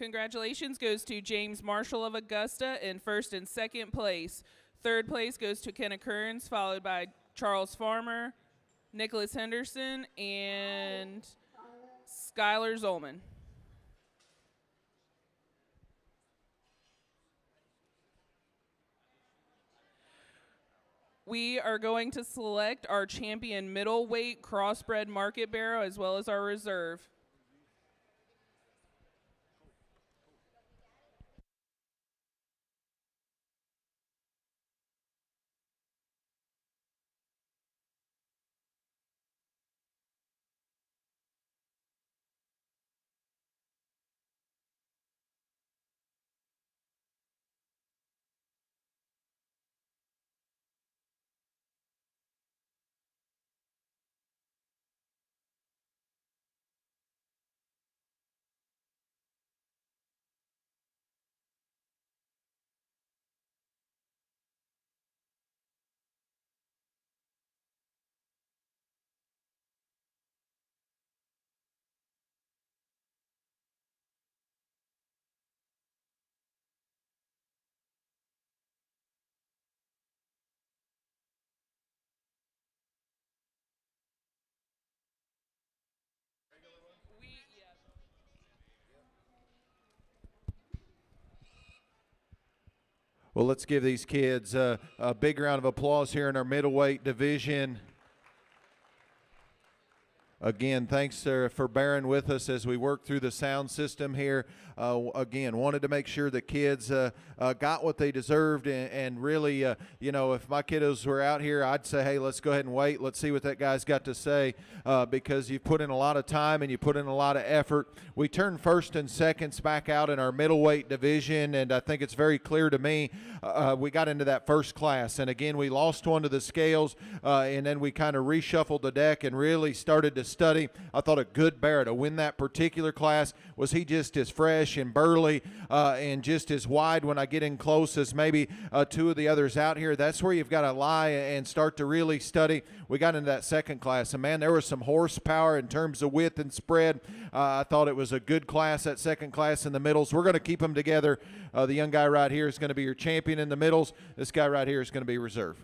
Congratulations goes to James Marshall of Augusta in first and second place. Third place goes to Kenna Kearns, followed by Charles Farmer, Nicholas Henderson, and Skylar Zolman. We are going to select our champion middleweight crossbred market barrow as well as our reserve. Well, let's give these kids a big round of applause here in our middleweight division. Again, thanks for bearing with us as we work through the sound system here. Again, wanted to make sure the kids got what they deserved, and really, if my kiddos were out here, I'd say, hey, let's go ahead and wait. Let's see what that guy's got to say, because you've put in a lot of time and you put in a lot of effort. We turned first and seconds back out in our middleweight division, and I think it's very clear to me we got into that first class. And again, we lost one to the scales, and then we kind of reshuffled the deck and really started to study. I thought a good barrow to win that particular class was he just as fresh and burly and just as wide when I get in close as maybe two of the others out here. That's where you've got to lie and start to really study. We got into that second class, and man, there was some horsepower in terms of width and spread. I thought it was a good class, that second class in the middles. We're going to keep them together. The young guy right here is going to be your champion in the middles. This guy right here is going to be reserve.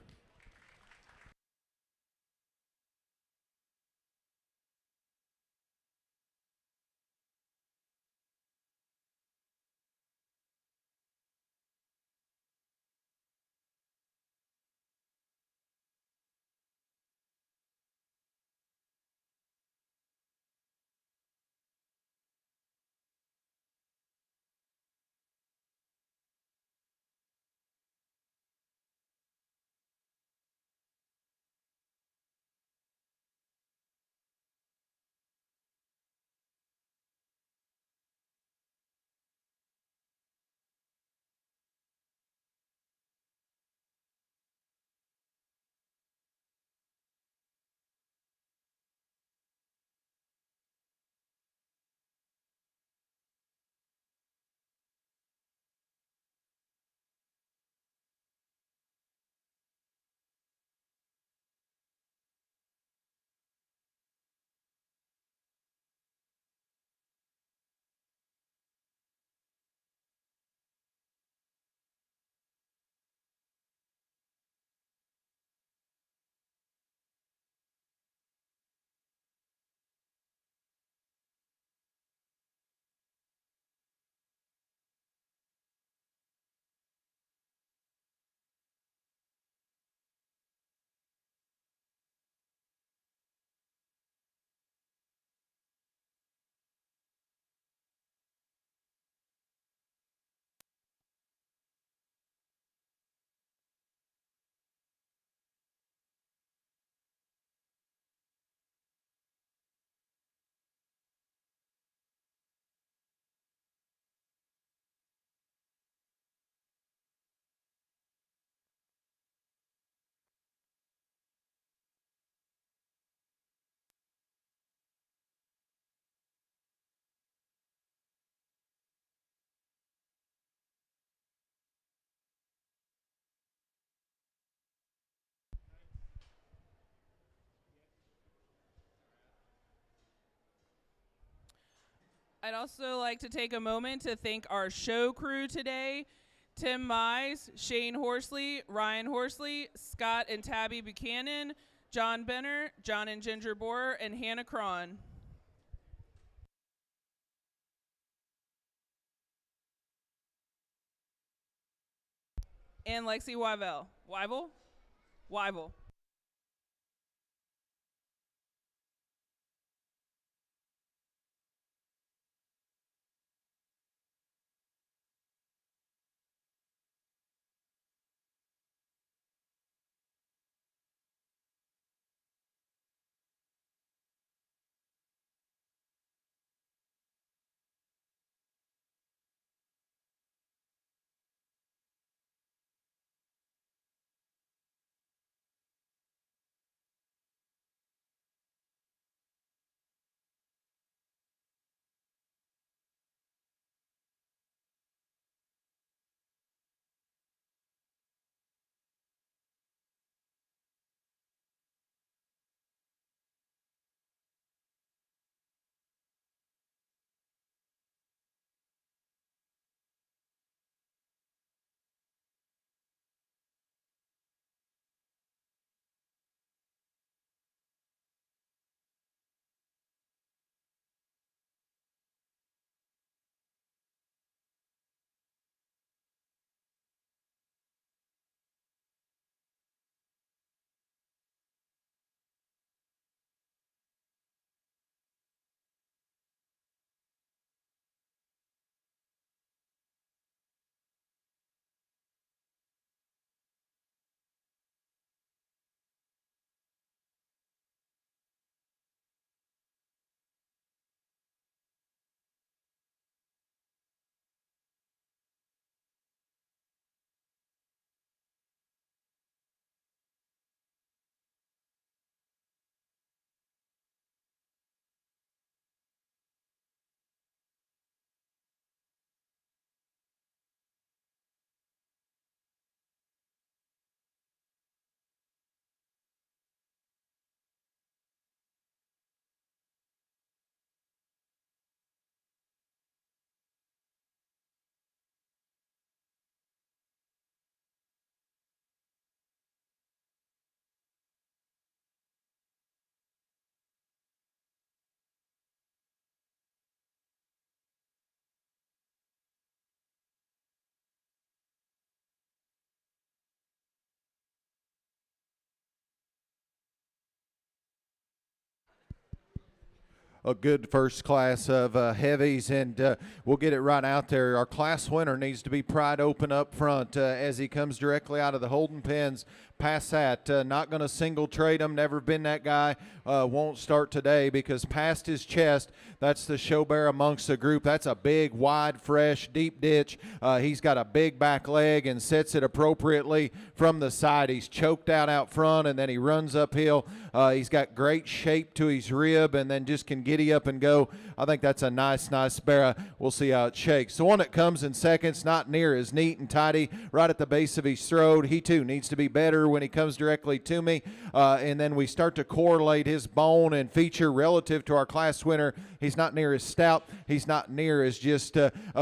I'd also like to take a moment to thank our show crew today. Tim Mize, Shane Horsley, Ryan Horsley, Scott and Tabby Buchanan, John Benner, John and Ginger Borer, and Hannah Cron. And Lexi Wyvel. Wyvel. A good first class of heavies, and we'll get it right out there. Our class winner needs to be pried open up front as he comes directly out of the holding pens. Past that, not going to single trade him, never been that guy, won't start today because past his chest, that's the show bear amongst the group. That's a big, wide, fresh, deep ditch. He's got a big back leg and sets it appropriately from the side. He's choked out front, and then he runs uphill. He's got great shape to his rib and then just can giddy up and go. I think that's a nice bear. We'll see how it shakes. The one that comes in second's not near as neat and tidy right at the base of his throat. He too needs to be better when he comes directly to me, and then we start to correlate his bone and feature relative to our class winner. He's not near as stout. He's not near as just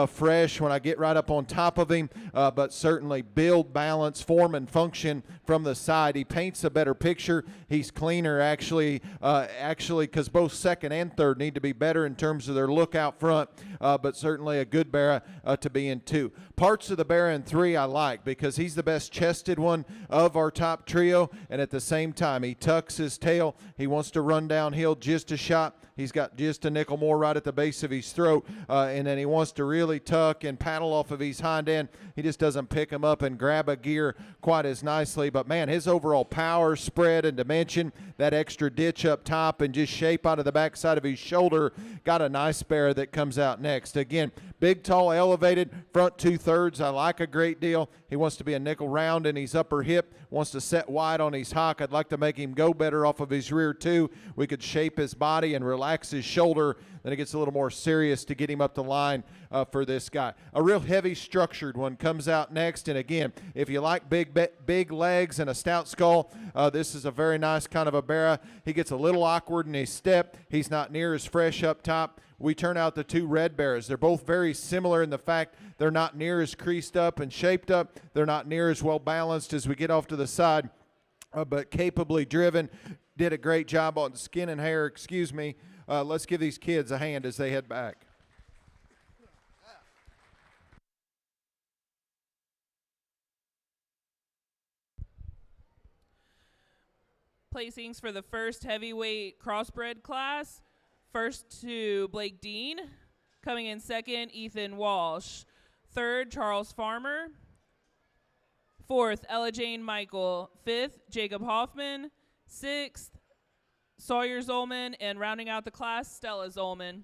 fresh when I get right up on top of him, but certainly build, balance, form, and function from the side. He paints a better picture. He's cleaner actually because both second and third need to be better in terms of their look out front, but certainly a good bear to be in two. Parts of the bear in three I like because he's the best chested one of our top trio, and at the same time he tucks his tail. He wants to run downhill just a shot. He's got just a nickel more right at the base of his throat, and then he wants to really tuck and paddle off of his hind end. He just doesn't pick him up and grab a gear quite as nicely, but man, his overall power, spread, and dimension, that extra ditch up top and just shape out of the backside of his shoulder, got a nice bear that comes out next. Again, big, tall, elevated, front 2/3 I like a great deal. He wants to be a nickel round in his upper hip, wants to set wide on his hock. I'd like to make him go better off of his rear too. We could shape his body and relax relax his shoulder, then it gets a little more serious to get him up the line for this guy. A real heavy structured one comes out next, and again, if you like big legs and a stout skull, this is a very nice kind of a barrow. He gets a little awkward in his step. He's not near as fresh up top. We turn out the two red barrows. They're both very similar in the fact they're not near as creased up and shaped up. They're not near as well balanced as we get off to the side, but capably driven. Did a great job on skin and hair, excuse me. Let's give these kids a hand as they head back. Placings for the first heavyweight crossbred class. First to Blake Dean. Coming in second, Ethan Walsh. Third, Charles Farmer. Fourth, Ella Jane Michael. Fifth, Jacob Hoffman. Sixth, Sawyer Zolman. And rounding out the class, Stella Zolman.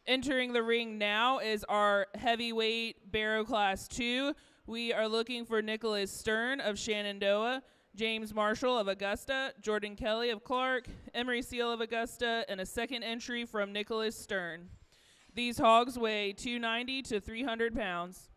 Entering the ring now is our heavyweight barrow class 2. We are looking for Nicholas Stern of Shenandoah, James Marshall of Augusta, Jordan Kelly of Clark, Emery Seal of Augusta, and a second entry from Nicholas Stern. These hogs weigh 290 to 300 pounds.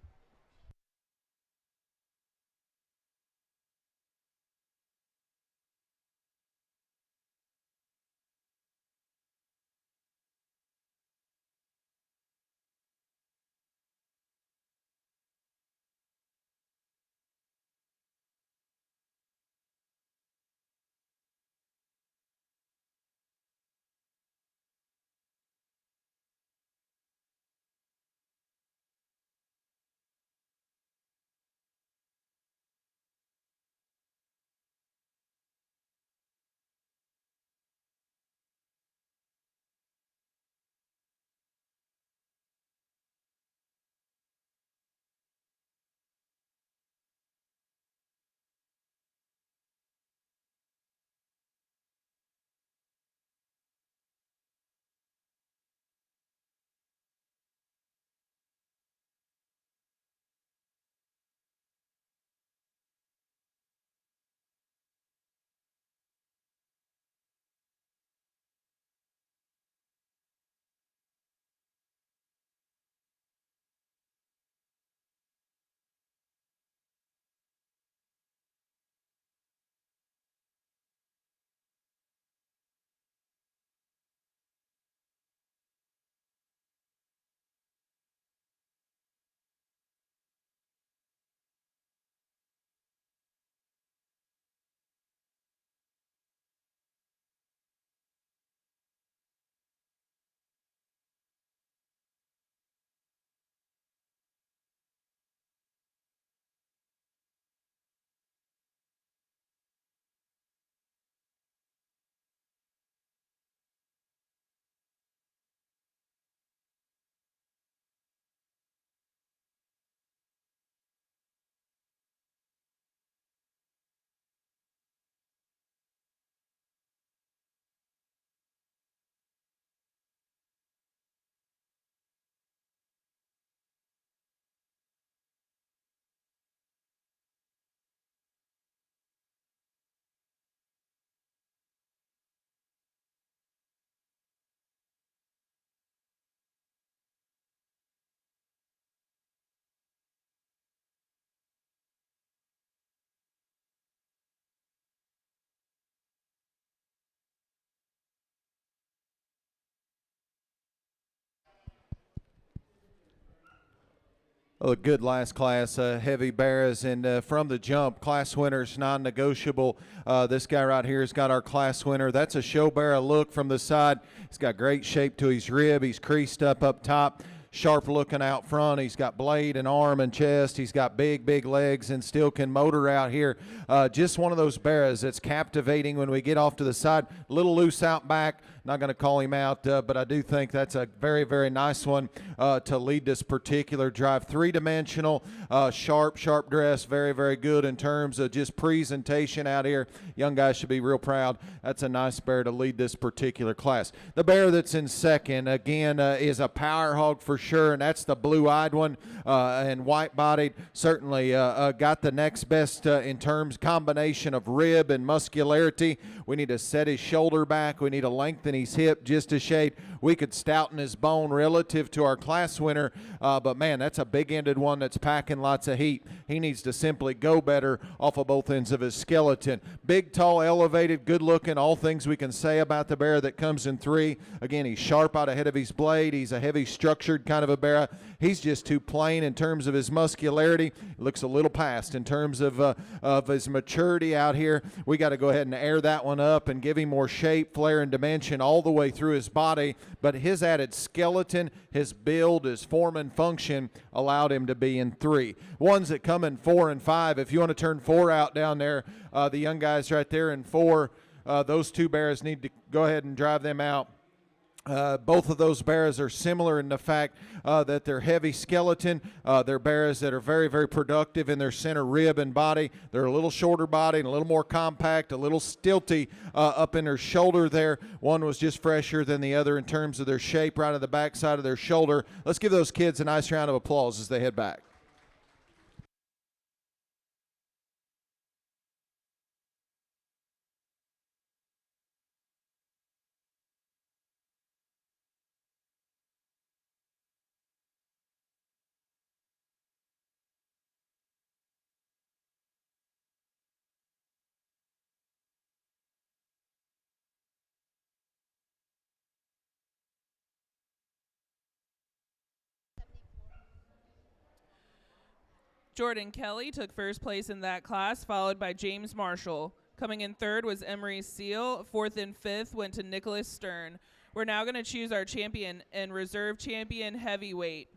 A good last class, heavy barrows, and from the jump, class winners non-negotiable. This guy right here has got our class winner. That's a show barrow look from the side. He's got great shape to his rib. He's creased up top, sharp looking out front. He's got blade and arm and chest. He's got big legs and still can motor out here. Just one of those barrows that's captivating when we get off to the side. A little loose out back. Not going to call him out, but I do think that's a very nice one to lead this particular drive. Three-dimensional, sharp dress, very good in terms of just presentation out here. Young guys should be real proud. That's a nice bear to lead this particular class. The bear that's in second, again, is a power hog for sure, and that's the blue-eyed one and white-bodied. Certainly got the next best in terms combination of rib and muscularity. We need to set his shoulder back. We need to lengthen lengthen his hip just a shade, we could stouten his bone relative to our class winner. But man, that's a big-ended one that's packing lots of heat. He needs to simply go better off of both ends of his skeleton. Big, tall, elevated, good-looking, all things we can say about the bear that comes in 3. Again, he's sharp out ahead of his blade. He's a heavy structured kind of a bear. He's just too plain in terms of his muscularity. Looks a little past in terms of his maturity out here. We got to go ahead and air that one up and give him more shape, flare, and dimension all the way through his body. But his added skeleton, his build, his form and function allowed him to be in 3. Ones that come in 4 and 5. If you want to turn 4 out down there, the young guys right there in 4, those 2 bears need to go ahead and drive them out. Both of those bears are similar in the fact that they're heavy skeleton. They're bears that are very, very productive in their center rib and body. They're a little shorter body and a little more compact, a little stilty up in their shoulder there. One was just fresher than the other in terms of their shape right on the back side of their shoulder. Let's give those kids a nice round of applause as they head back. Jordan Kelly took first place in that class, followed by James Marshall. Coming in 3rd was Emery Seal. 4th and 5th went to Nicholas Stern. We're now going to choose our champion and reserve champion heavyweight.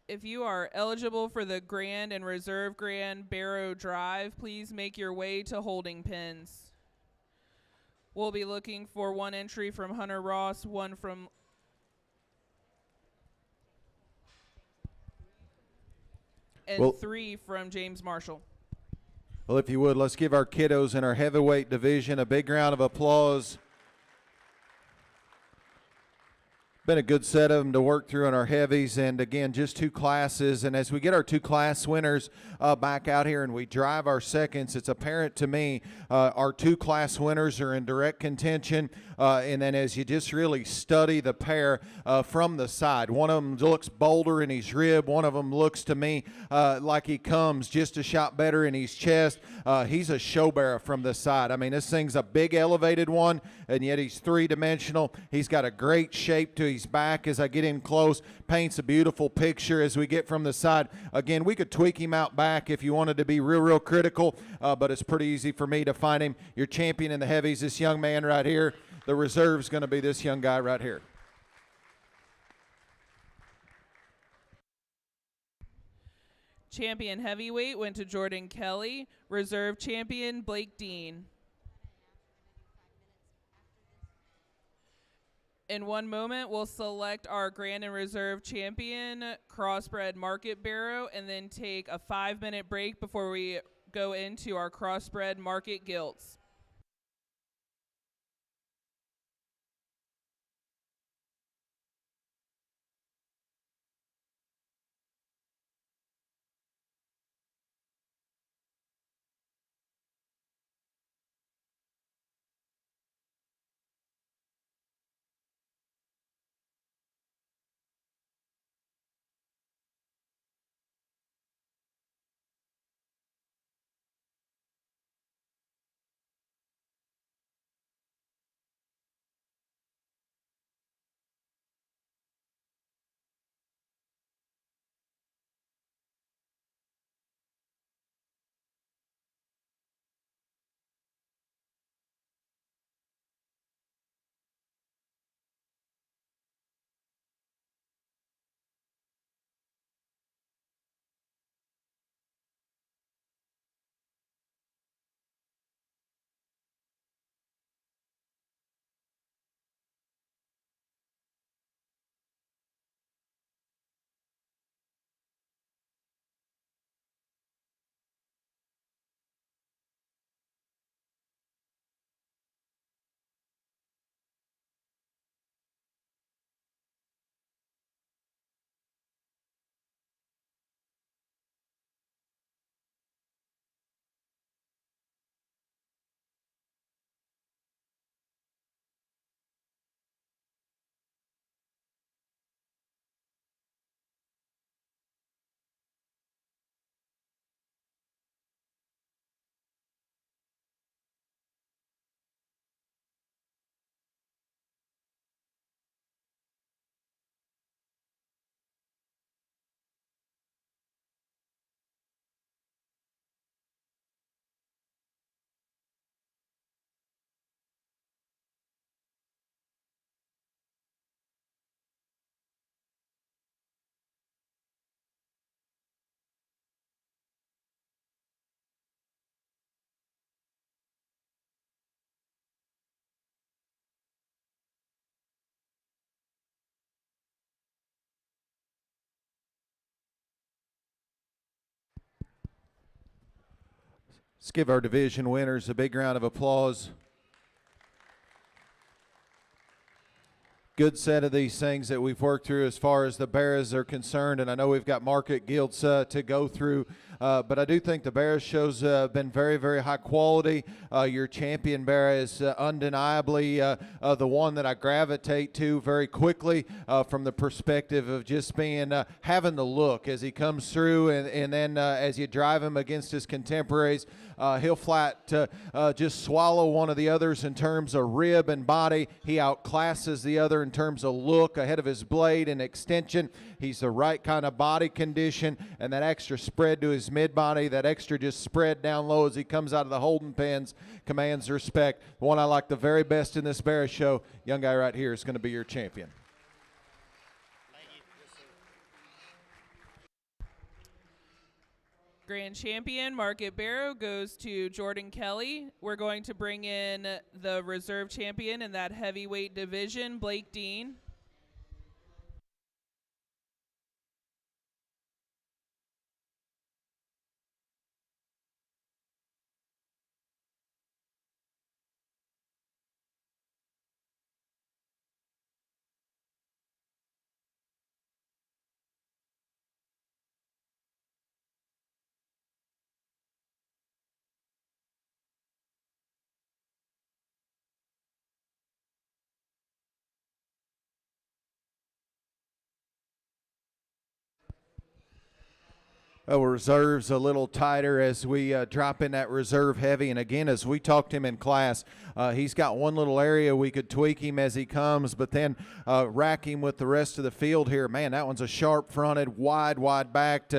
If you are eligible for the Grand and Reserve Grand Barrow Drive, please make your way to holding pens. We'll be looking for 1 entry from Hunter Ross, 1 from and 3 from James Marshall. Well, if you would, let's give our kiddos in our heavyweight division a big round of applause. Been a good set of them to work through in our heavies, and again, just 2 classes. And as we get our 2 class winners back out here and we drive our seconds, it's apparent to me our 2 class winners are in direct contention. And then as you just really study the pair from the side, one of them looks bolder in his rib. One of them looks to me like he comes just a shot better in his chest. He's a show bearer from the side. I mean, this thing's a big elevated one, and yet he's 3-dimensional. He's got a great shape to his back as I get him close. Paints a beautiful picture as we get from the side. Again, we could tweak him out back if you wanted to be real critical, but it's pretty easy for me to find him. Your champion in the heavies, this young man right here. The reserve's going to be this young guy right here. Champion heavyweight went to Jordan Kelly. Reserve champion Blake Dean. In 1 moment, we'll select our Grand and Reserve champion, Crossbred Market Barrow, and then take a 5-minute break before we go into our Crossbred Market Gilts. Let's give our division winners a big round of applause. Good set of these things that we've worked through as far as the barrows are concerned, and I know we've got market gilts to go through, but I do think the barrow show's been very, very high quality. Your champion barrow is undeniably the one that I gravitate to very quickly from the perspective of just being having the look as he comes through, and then as you drive him against his contemporaries, he'll flat just swallow one of the others in terms of rib and body. He outclasses the other in terms of look ahead of his blade and extension. He's the right kind of body condition, and that extra spread to his mid body, that extra just spread down low as he comes out of the holding pens, commands respect. The one I like the very best in this barrow show, young guy right here, is going to be your champion. Grand champion Market Barrow goes to Jordan Kelly. We're going to bring in the reserve champion in that heavyweight division, Blake Dean. Reserves a little tighter as we drop in that reserve heavy. And again, as we talked to him in class, he's got one little area we could tweak him as he comes, but then rack him with the rest of the field here. Man, that one's a sharp fronted, wide backed,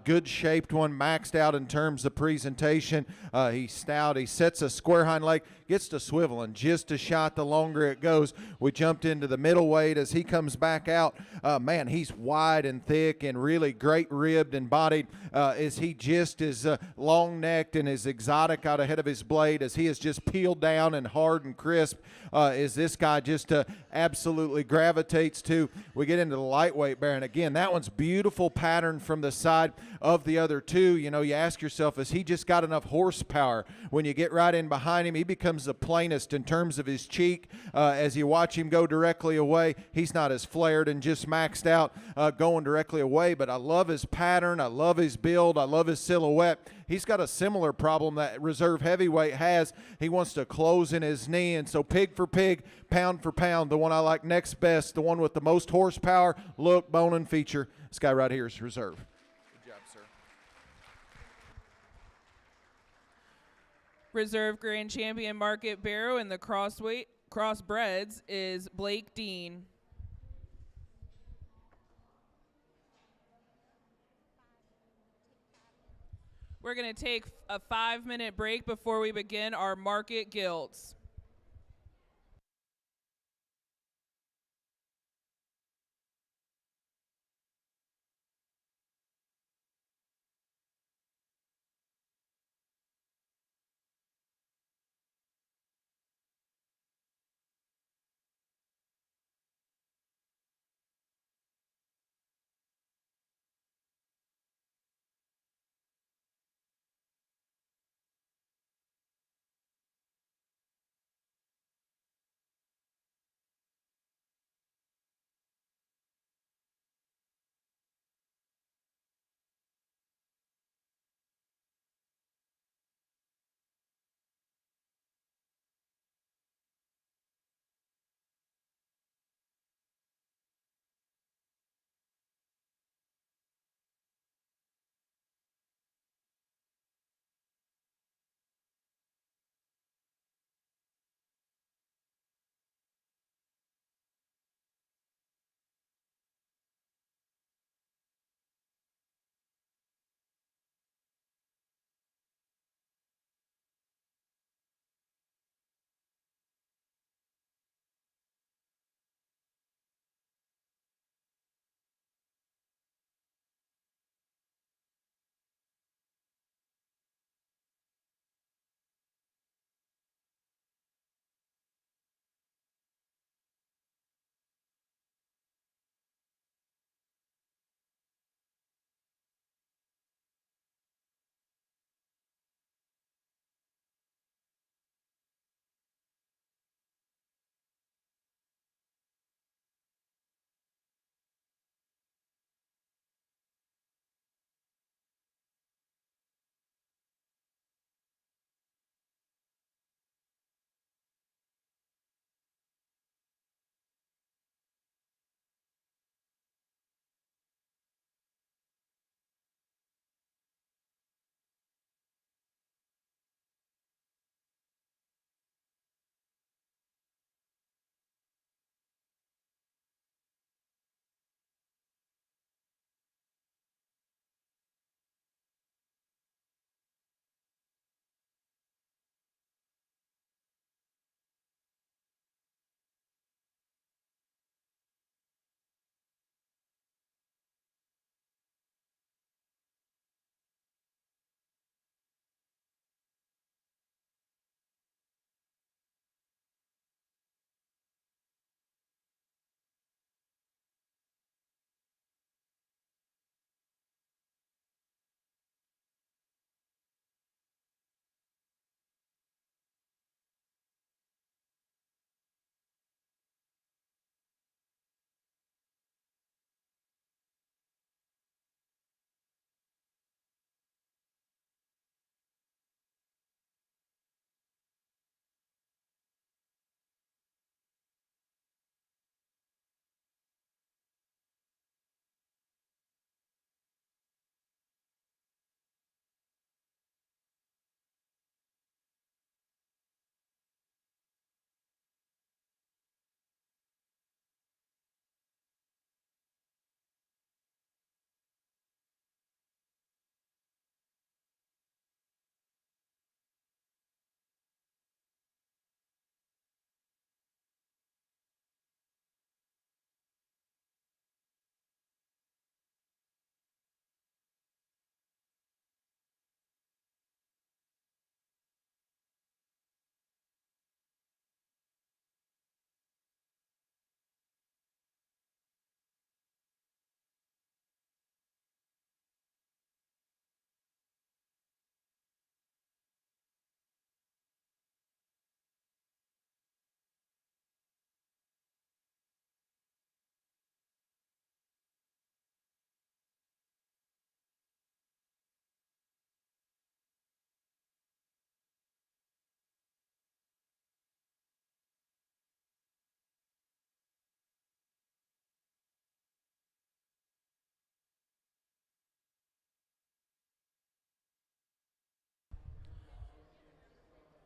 good shaped one, maxed out in terms of presentation. He's stout. He sets a square hind leg, gets to swiveling just a shot the longer it goes. We jumped into the middleweight as he comes back out. Man, he's wide and thick and really great ribbed and bodied. Is he just as long-necked and as exotic out ahead of his blade as he is just peeled down and hard and crisp is this guy just absolutely gravitates to. We get into the lightweight barrow, and again, that one's beautiful pattern from the side of the other two. You know, you ask yourself, has he just got enough horsepower? When you get right in behind him, he becomes the plainest in terms of his cheek. As you watch him go directly away, he's not as flared and just maxed out going directly away, but I love his pattern. I love his build. I love his silhouette. He's got a similar problem that reserve heavyweight has. He wants to close in his knee, and so pig for pig, pound for pound, the one I like next best, the one with the most horsepower, look, bone, and feature. This guy right here is reserve. Good job, sir. Reserve grand champion Market Barrow in the crossbreds is Blake Dean. We're going to take a 5-minute break before we begin our market gilts.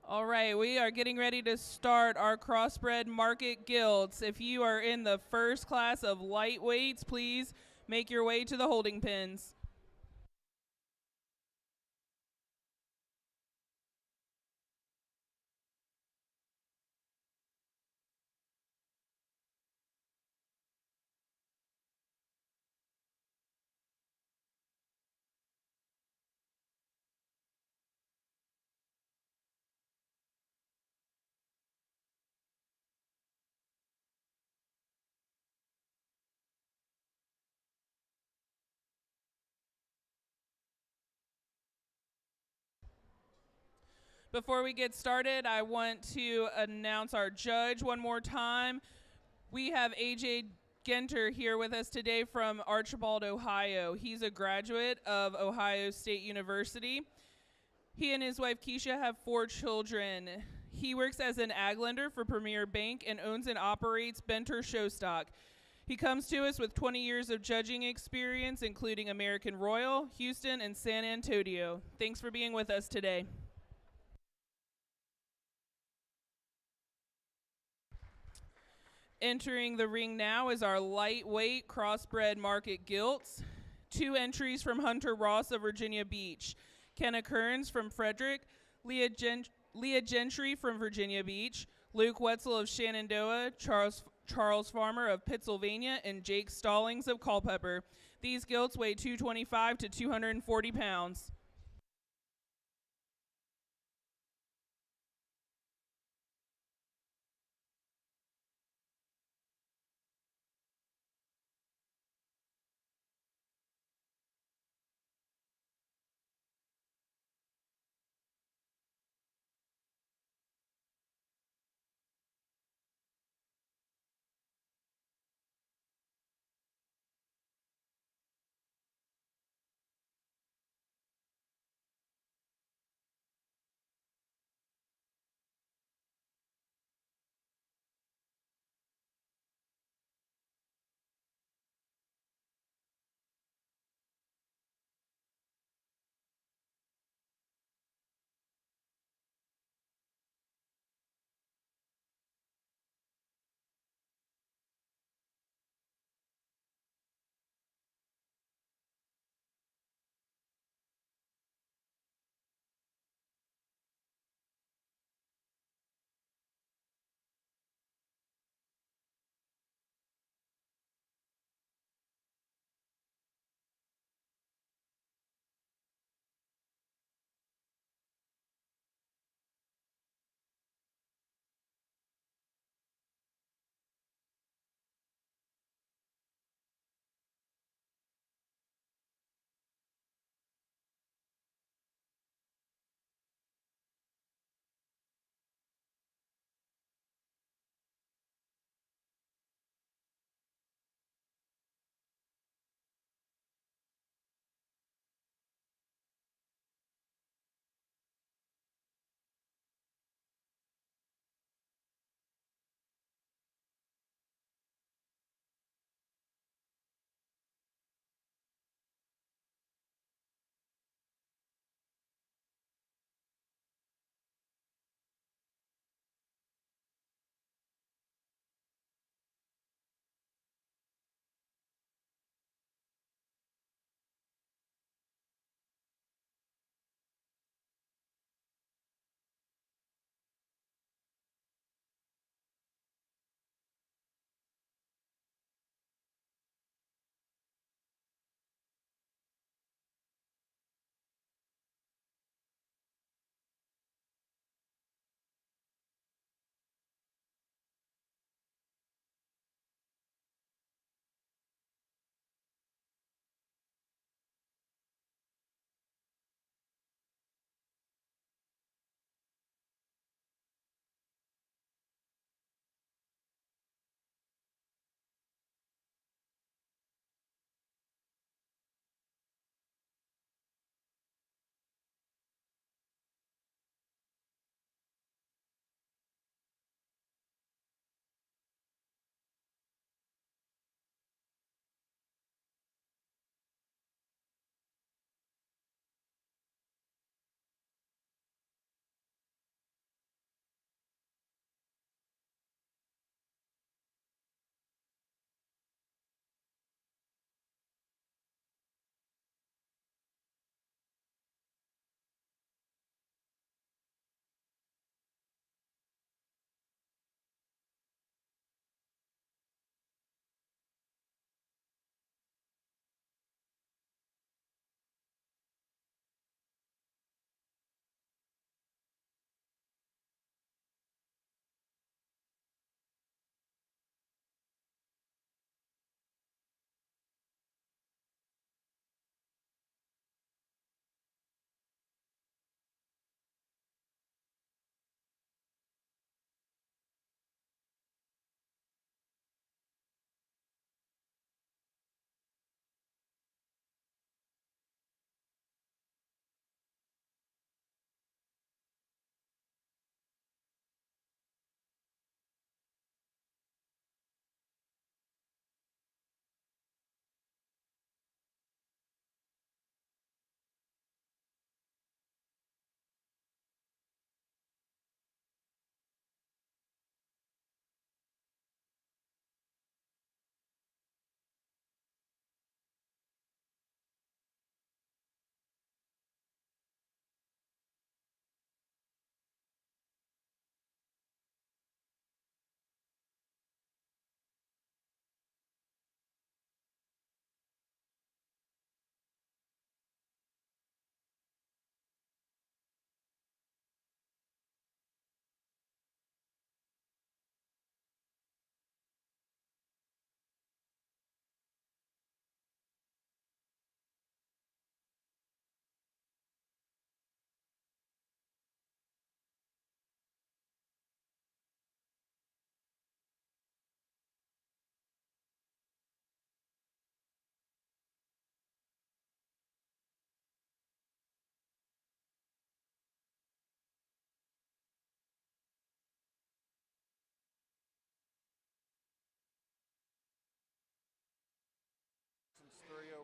All right, we are getting ready to start our crossbred market gilts. If you are in the first class of lightweights, please make your way to the holding pens. Before we get started, I want to announce our judge one more time. We have AJ Genter here with us today from Archibald, Ohio. He's a graduate of Ohio State University. He and his wife Keisha have 4 children. He works as an ag lender for Premier Bank and owns and operates Benter Showstock. He comes to us with 20 years of judging experience, including American Royal, Houston, and San Antonio. Thanks for being with us today. Entering the ring now is our lightweight crossbred market gilts. 2 entries from Hunter Ross of Virginia Beach, Kenna Kearns from Frederick, Leah Gentry from Virginia Beach, Luke Wetzel of Shenandoah, Charles Farmer of Pennsylvania, and Jake Stallings of Culpeper. These gilts weigh 225 to 240 pounds.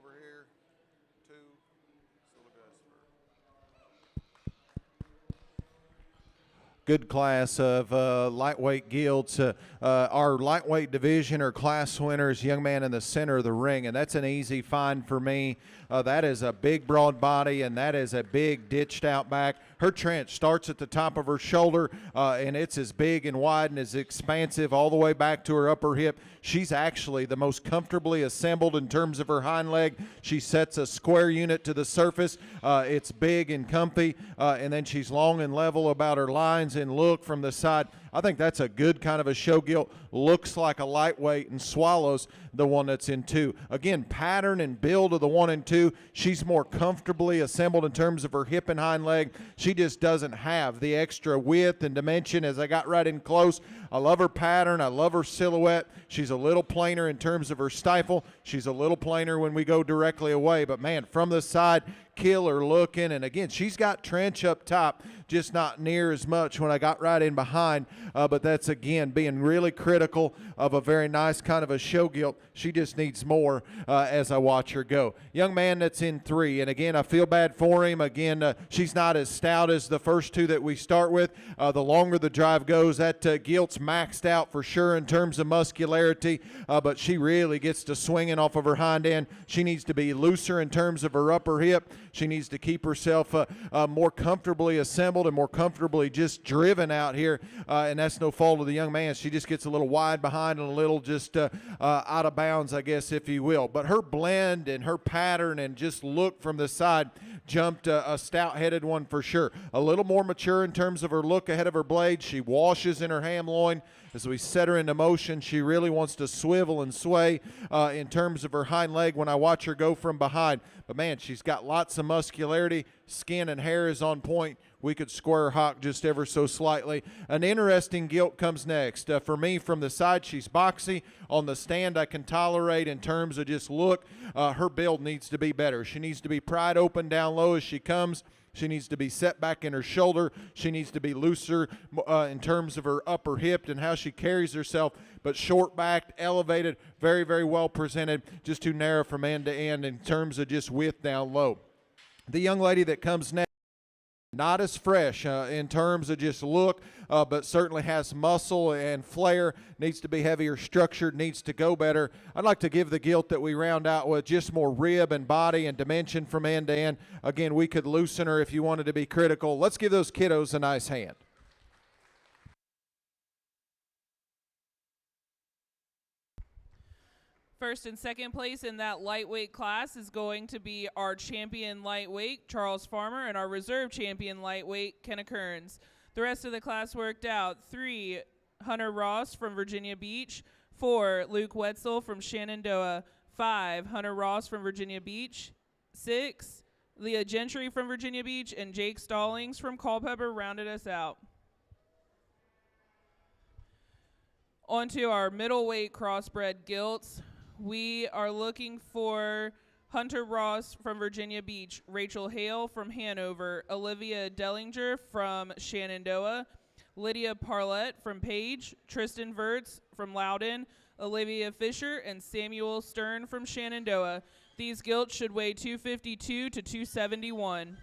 over here. 2. Good class of lightweight gilts. Our lightweight division or class winners, young man in the center of the ring, and that's an easy find for me. That is a big broad body, and that is a big ditched out back. Her trench starts at the top of her shoulder, and it's as big and wide and as expansive all the way back to her upper hip. She's actually the most comfortably assembled in terms of her hind leg. She sets a square unit to the surface. It's big and comfy, and then she's long and level about her lines and look from the side. I think that's a good kind of a show gilt. Looks like a lightweight and swallows the one that's in 2. Again, pattern and build of the 1 and 2. She's more comfortably assembled in terms of her hip and hind leg. She just doesn't have the extra width and dimension as I got right in close. I love her pattern. I love her silhouette. She's a little plainer in terms of her stifle. She's a little plainer when we go directly away. But, man, from the side, killer looking. And, again, she's got trench up top, just not near as much when I got right in behind. But that's, again, being really critical of a very nice kind of a show gilt. She just needs more as I watch her go. Young man that's in 3. And, again, I feel bad for him. Again, she's not as stout as the first 2 that we start with. The longer the drive goes, that gilt's maxed out for sure in terms of muscularity. But she really gets to swinging off of her hind end. She needs to be looser in terms of her upper hip. She needs to keep herself more comfortably assembled and more comfortably just driven out here. And that's no fault of the young man. She just gets a little wide behind and a little just out of bounds, I guess, if you will. But her blend and her pattern and just look from the side jumped a stout-headed one for sure. A little more mature in terms of her look ahead of her blade. She washes in her ham loin. As we set her into motion, she really wants to swivel and sway in terms of her hind leg when I watch her go from behind. But, man, she's got lots of muscularity. Skin and hair is on point. We could square hock just ever so slightly. An interesting gilt comes next. For me, from the side, she's boxy. On the stand, I can tolerate in terms of just look. Her build needs to be better. She needs to be pried open down low as she comes. She needs to be set back in her shoulder. She needs to be looser in terms of her upper hip and how she carries herself, but short-backed, elevated, very, very well presented, just too narrow from end to end in terms of just width down low. The young lady that comes next, not as fresh in terms of just look, but certainly has muscle and flair, needs to be heavier structured, needs to go better. I'd like to give the gilt that we round out with just more rib and body and dimension from end to end. Again, we could loosen her if you wanted to be critical. Let's give those kiddos a nice hand. First and second place in that lightweight class is going to be our champion lightweight, Charles Farmer, and our reserve champion lightweight, Kenna Kearns. The rest of the class worked out. 3, Hunter Ross from Virginia Beach. 4, Luke Wetzel from Shenandoah. 5, Hunter Ross from Virginia Beach. 6, Leah Gentry from Virginia Beach, and Jake Stallings from Culpeper rounded us out. On to our middleweight crossbred gilts. We are looking for Hunter Ross from Virginia Beach, Rachel Hale from Hanover, Olivia Dellinger from Shenandoah, Lydia Parlett from Page, Tristan Verts from Loudon, Olivia Fisher, and Samuel Stern from Shenandoah. These gilts should weigh 252 to 271.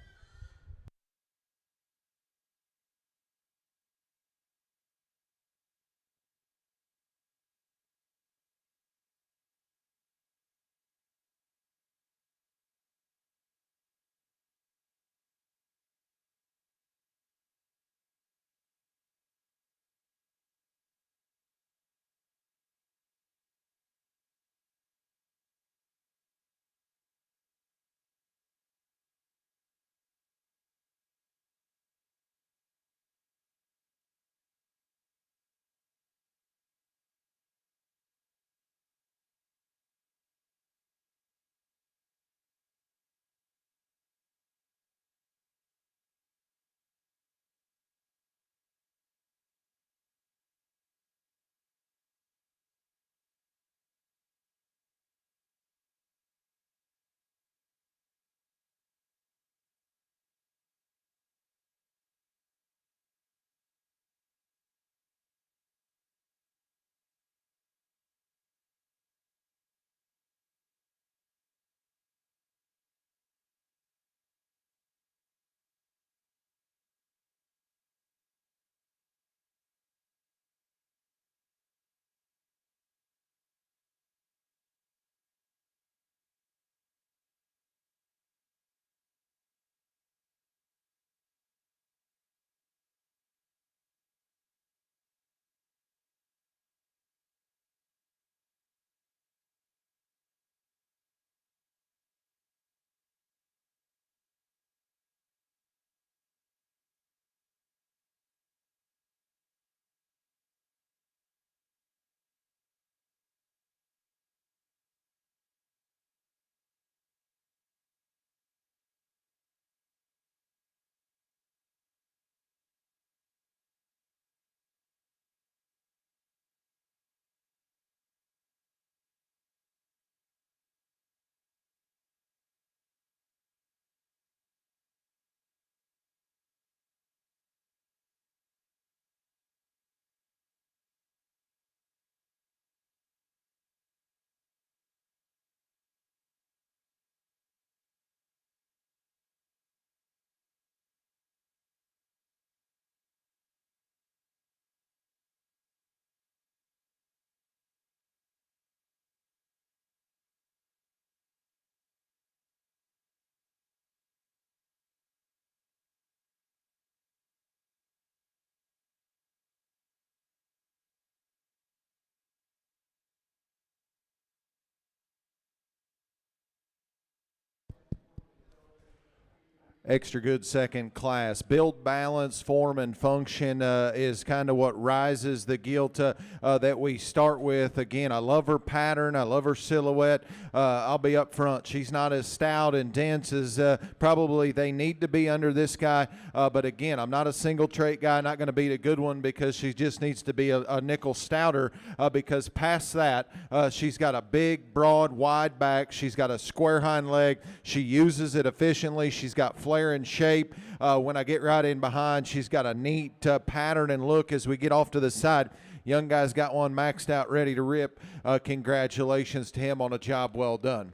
extra good second class. Build, balance, form, and function is kind of what rises the gilt that we start with. Again, I love her pattern. I love her silhouette. I'll be up front. She's not as stout and dense as probably they need to be under this guy. But again, I'm not a single trait guy. Not going to beat a good one because she just needs to be a nickel stouter because past that, she's got a big, broad, wide back. She's got a square hind leg. She uses it efficiently. She's got flair and shape. When I get right in behind, she's got a neat pattern and look as we get off to the side. Young guy's got one maxed out, ready to rip. Congratulations to him on a job well done.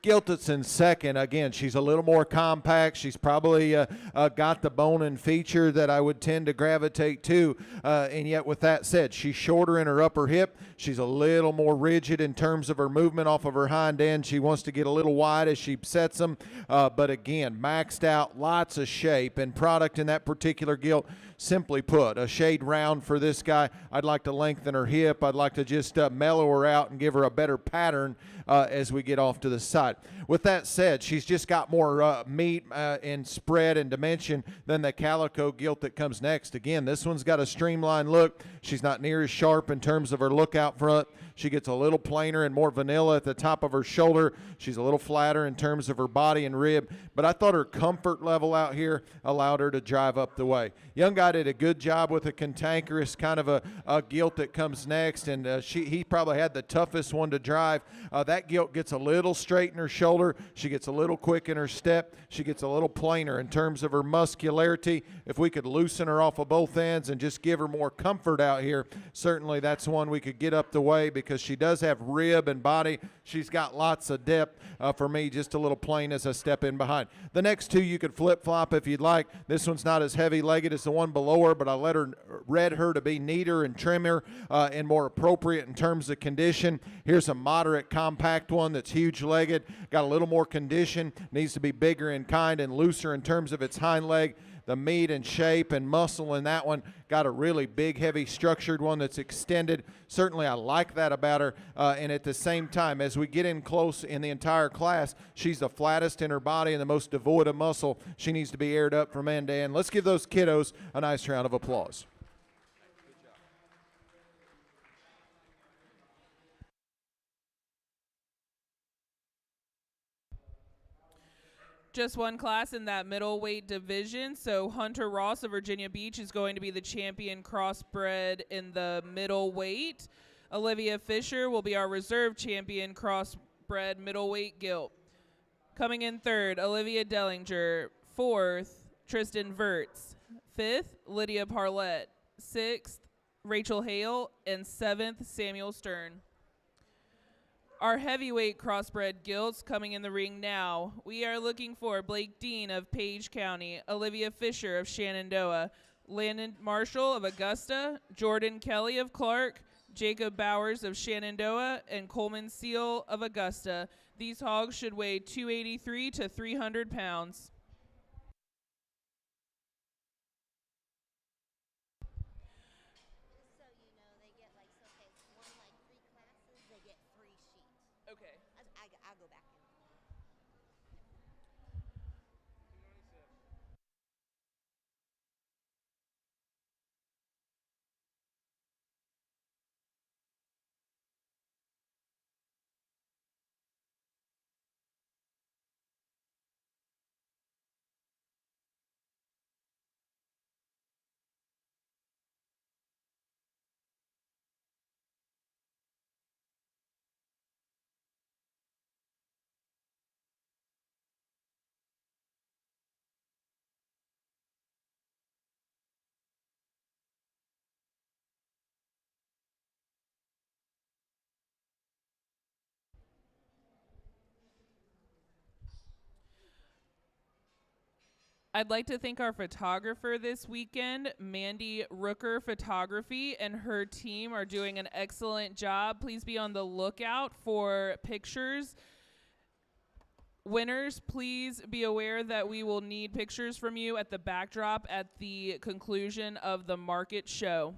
Gilt's in second. Again, she's a little more compact. She's probably got the bone and feature that I would tend to gravitate to. And yet, with that said, she's shorter in her upper hip. She's a little more rigid in terms of her movement off of her hind end. She wants to get a little wide as she sets them. But again, maxed out, lots of shape and product in that particular gilt. Simply put, a shade round for this guy. I'd like to lengthen her hip. I'd like to just mellow her out and give her a better pattern as we get off to the side. With that said, she's just got more meat and spread and dimension than the calico gilt that comes next. Again, this one's got a streamlined look. She's not near as sharp in terms of her look out front. She gets a little plainer and more vanilla at the top of her shoulder. She's a little flatter in terms of her body and rib, but I thought her comfort level out here allowed her to drive up the way. Young guy did a good job with a cantankerous kind of a gilt that comes next, and he probably had the toughest one to drive. That gilt gets a little straight in her shoulder. She gets a little quick in her step. She gets a little plainer in terms of her muscularity. If we could loosen her off of both ends and just give her more comfort out here, certainly that's one we could get up the way because she does have rib and body. She's got lots of depth. For me, just a little plain as I step in behind. The next two you could flip-flop if you'd like. This one's not as heavy-legged as the one below her, but I read her to be neater and trimmer and more appropriate in terms of condition. Here's a moderate compact one that's huge-legged, got a little more condition, needs to be bigger in kind and looser in terms of its hind leg. The meat and shape and muscle in that one got a really big, heavy, structured one that's extended. Certainly, I like that about her. And at the same time, as we get in close in the entire class, she's the flattest in her body and the most devoid of muscle. She needs to be aired up from end to end. Let's give those kiddos a nice round of applause. Just one class in that middleweight division. So Hunter Ross of Virginia Beach is going to be the champion crossbred in the middleweight. Olivia Fisher will be our reserve champion crossbred middleweight gilt. Coming in third, Olivia Dellinger. Fourth, Tristan Verts. Fifth, Lydia Parlett. Sixth, Rachel Hale. And seventh, Samuel Stern. Our heavyweight crossbred gilts coming in the ring now. We are looking for Blake Dean of Page County, Olivia Fisher of Shenandoah, Landon Marshall of Augusta, Jordan Kelly of Clark, Jacob Bowers of Shenandoah, and Coleman Seal of Augusta. These hogs should weigh 283 to 300 pounds. Okay. I'll go back. I'd like to thank our photographer this weekend, Mandy Rooker Photography, and her team are doing an excellent job. Please be on the lookout for pictures. Winners, please be aware that we will need pictures from you at the backdrop at the conclusion of the market show.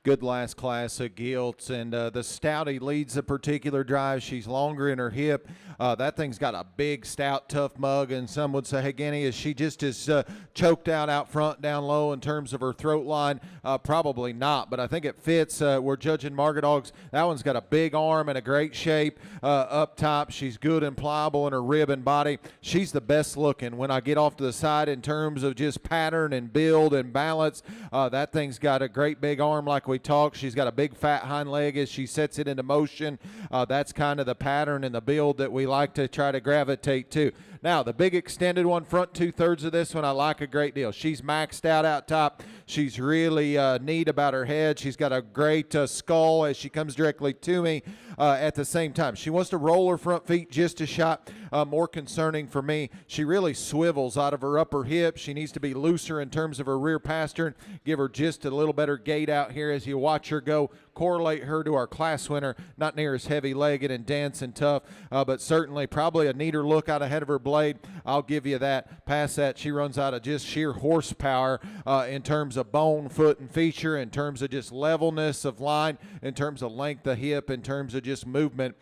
Good last class of gilts, and the Stouty leads the particular drive. She's longer in her hip. That thing's got a big, stout, tough mug, and some would say, hey, Genny, is she just as choked out front, down low in terms of her throat line? Probably not, but I think it fits. We're judging Market Dogs. That one's got a big arm and a great shape up top. She's good and pliable in her rib and body. She's the best looking. When I get off to the side in terms of just pattern and build and balance, that thing's got a great big arm like we talked. She's got a big fat hind leg as she sets it into motion. That's kind of the pattern and the build that we like to try to gravitate to. Now, the big extended one, front 2/3 of this one, I like a great deal. She's maxed out top. She's really neat about her head. She's got a great skull as she comes directly to me at the same time. She wants to roll her front feet just a shot. More concerning for me, she really swivels out of her upper hip. She needs to be looser in terms of her rear pastern. Give her just a little better gait out here as you watch her go. Correlate her to our class winner, not near as heavy-legged and dense and tough, but certainly probably a neater look out ahead of her blade. I'll give you that. Past that, she runs out of just sheer horsepower in terms of bone, foot, and feature, in terms of just levelness of line, in terms of length of hip, in terms of just movement.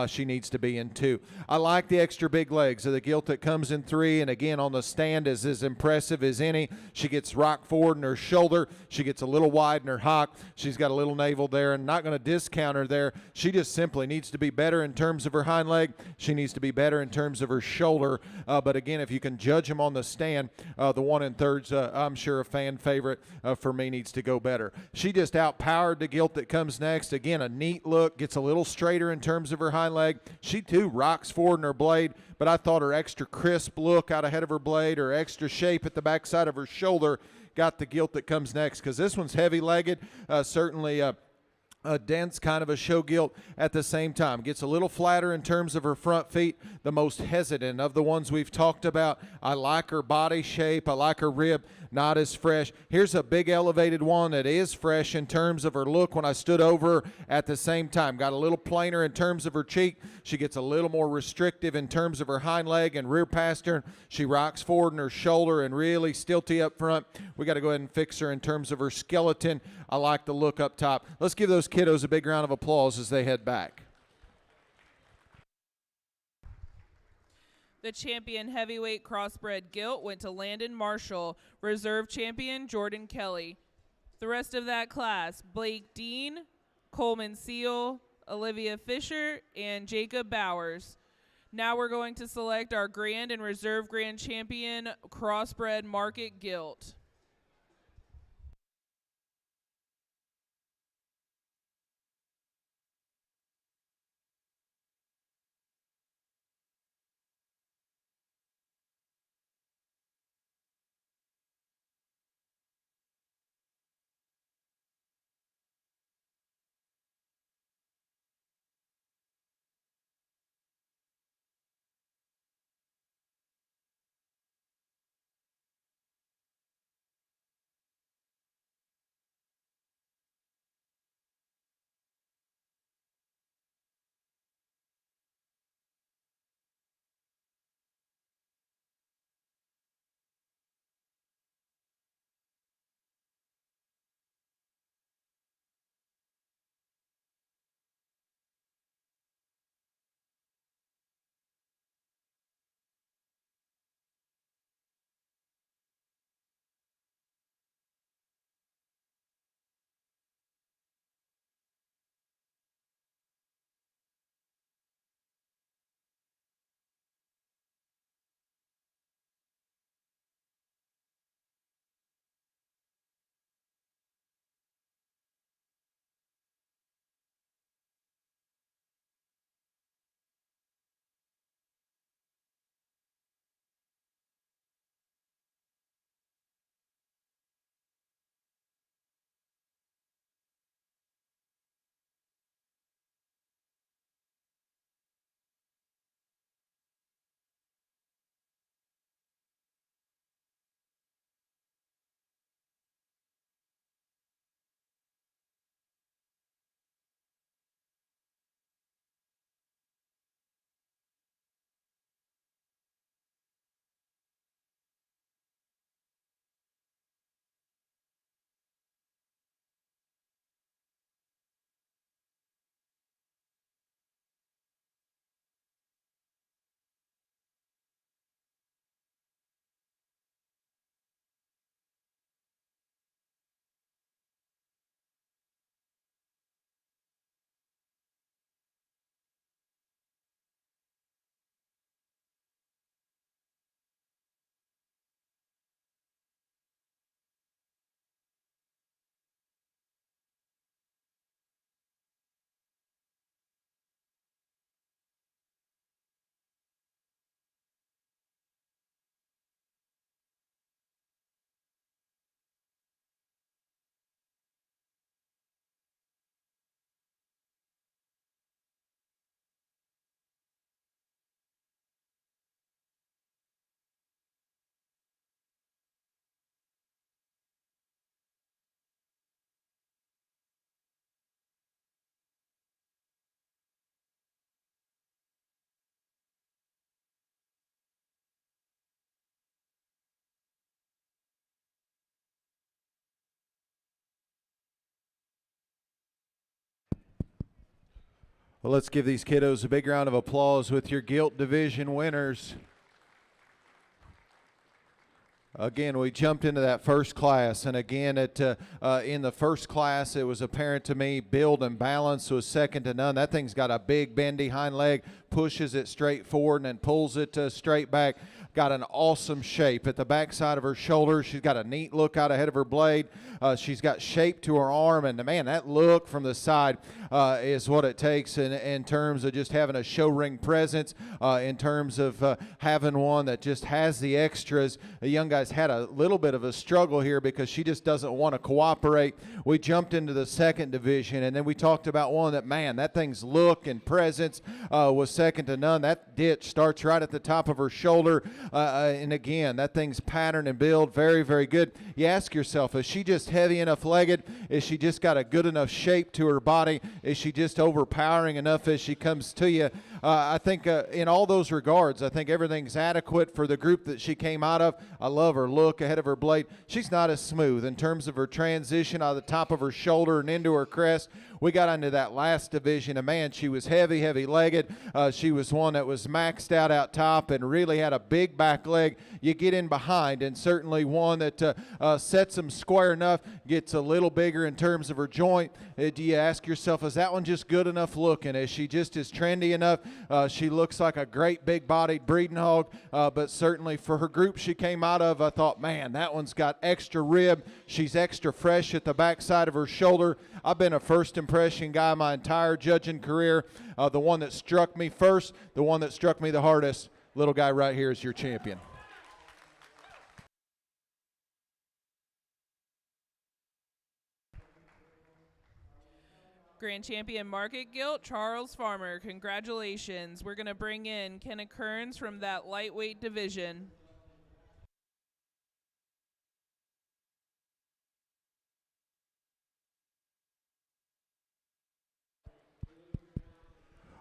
She needs to be in 2. I like the extra big legs of the gilt that comes in 3, and again on the stand is as impressive as any. She gets rock forward in her shoulder. She gets a little wide in her hock. She's got a little navel there, and not going to discount her there. She just simply needs to be better in terms of her hind leg. She needs to be better in terms of her shoulder. But again, if you can judge them on the stand, the 1 3/3, I'm sure a fan favorite for me, needs to go better. She just outpowered the gilt that comes next. Again, a neat look, gets a little straighter in terms of her hind leg. She too rocks forward in her blade, but I thought her extra crisp look out ahead of her blade, or extra shape at the backside of her shoulder, got the gilt that comes next, because this one's heavy-legged, certainly a dense kind of a show gilt at the same time. Gets a little flatter in terms of her front feet, the most hesitant of the ones we've talked about. I like her body shape. I like her rib, not as fresh. Here's a big elevated one that is fresh in terms of her look when I stood over her at the same time. Got a little plainer in terms of her cheek. She gets a little more restrictive in terms of her hind leg and rear pastern. She rocks forward in her shoulder and really stilty up front. We got to go ahead and fix her in terms of her skeleton. I like the look up top. Let's give those kiddos a big round of applause as they head back. The champion heavyweight crossbred gilt went to Landon Marshall. Reserve champion Jordan Kelly. The rest of that class, Blake Dean, Coleman Seal, Olivia Fisher, and Jacob Bowers. Now we're going to select our grand and reserve grand champion crossbred market gilt. Well, let's give these kiddos a big round of applause with your gilt division winners. Again, we jumped into that first class, and again, in the first class, it was apparent to me build and balance was second to none. That thing's got a big bendy hind leg, pushes it straight forward, and then pulls it straight back. Got an awesome shape at the backside of her shoulder. She's got a neat look out ahead of her blade. She's got shape to her arm, and man, that look from the side is what it takes in terms of just having a show ring presence, in terms of having one that just has the extras. The young guy's had a little bit of a struggle here because she just doesn't want to cooperate. We jumped into the second division, and then we talked about one that, man, that thing's look and presence was second to none. That ditch starts right at the top of her shoulder. And again, that thing's pattern and build, very, very good. You ask yourself, is she just heavy enough legged? Is she just got a good enough shape to her body? Is she just overpowering enough as she comes to you? I think in all those regards, I think everything's adequate for the group that she came out of. I love her look ahead of her blade. She's not as smooth in terms of her transition out of the top of her shoulder and into her crest. We got into that last division, and man, she was heavy-legged. She was one that was maxed out top and really had a big back leg. You get in behind, and certainly one that sets them square enough, gets a little bigger in terms of her joint. Do you ask yourself, is that one just good enough looking? Is she just as trendy enough? She looks like a great big-bodied breeding hog, but certainly for her group she came out of, I thought, man, that one's got extra rib. She's extra fresh at the backside of her shoulder. I've been a first impression guy my entire judging career. The one that struck me first, the one that struck me the hardest, little guy right here is your champion. Grand Champion Market Gilt, Charles Farmer. Congratulations. We're going to bring in Kenneth Kearns from that lightweight division.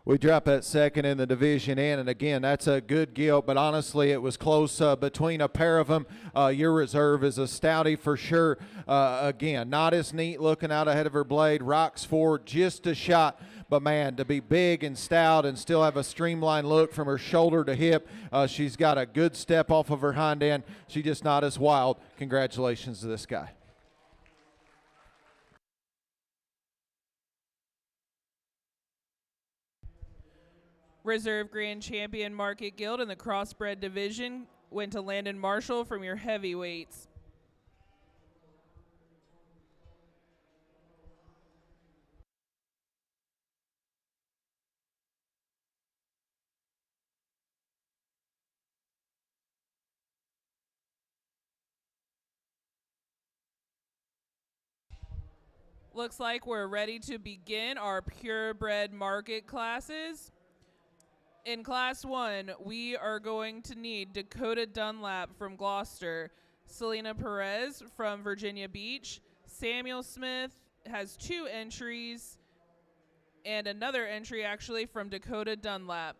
We dropped that second in the division in, and again, that's a good gilt, but honestly, it was close between a pair of them. Your reserve is a stoutie for sure. Again, not as neat looking out ahead of her blade, rocks forward just a shot, but man, to be big and stout and still have a streamlined look from her shoulder to hip, she's got a good step off of her hind end. She's just not as wild. Congratulations to this guy. Reserve Grand Champion Market Gilt in the Crossbred division went to Landon Marshall from your heavyweights. Looks like we're ready to begin our purebred market classes. In Class 1, we are going to need Dakota Dunlap from Gloucester, Selena Perez from Virginia Beach, Samuel Smith has 2 entries, and another entry actually from Dakota Dunlap.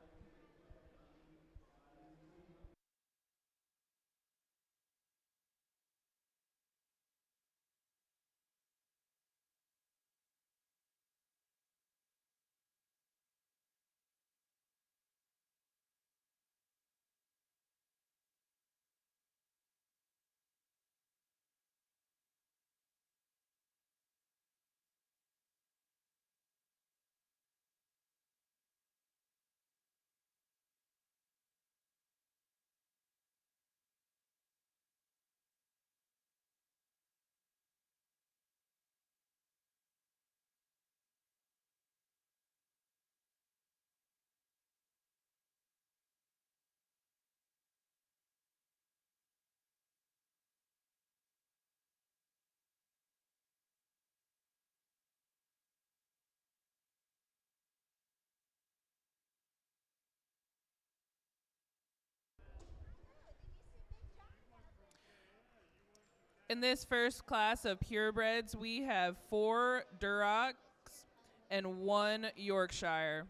In this first class of purebreds, we have 4 Durocs and 1 Yorkshire.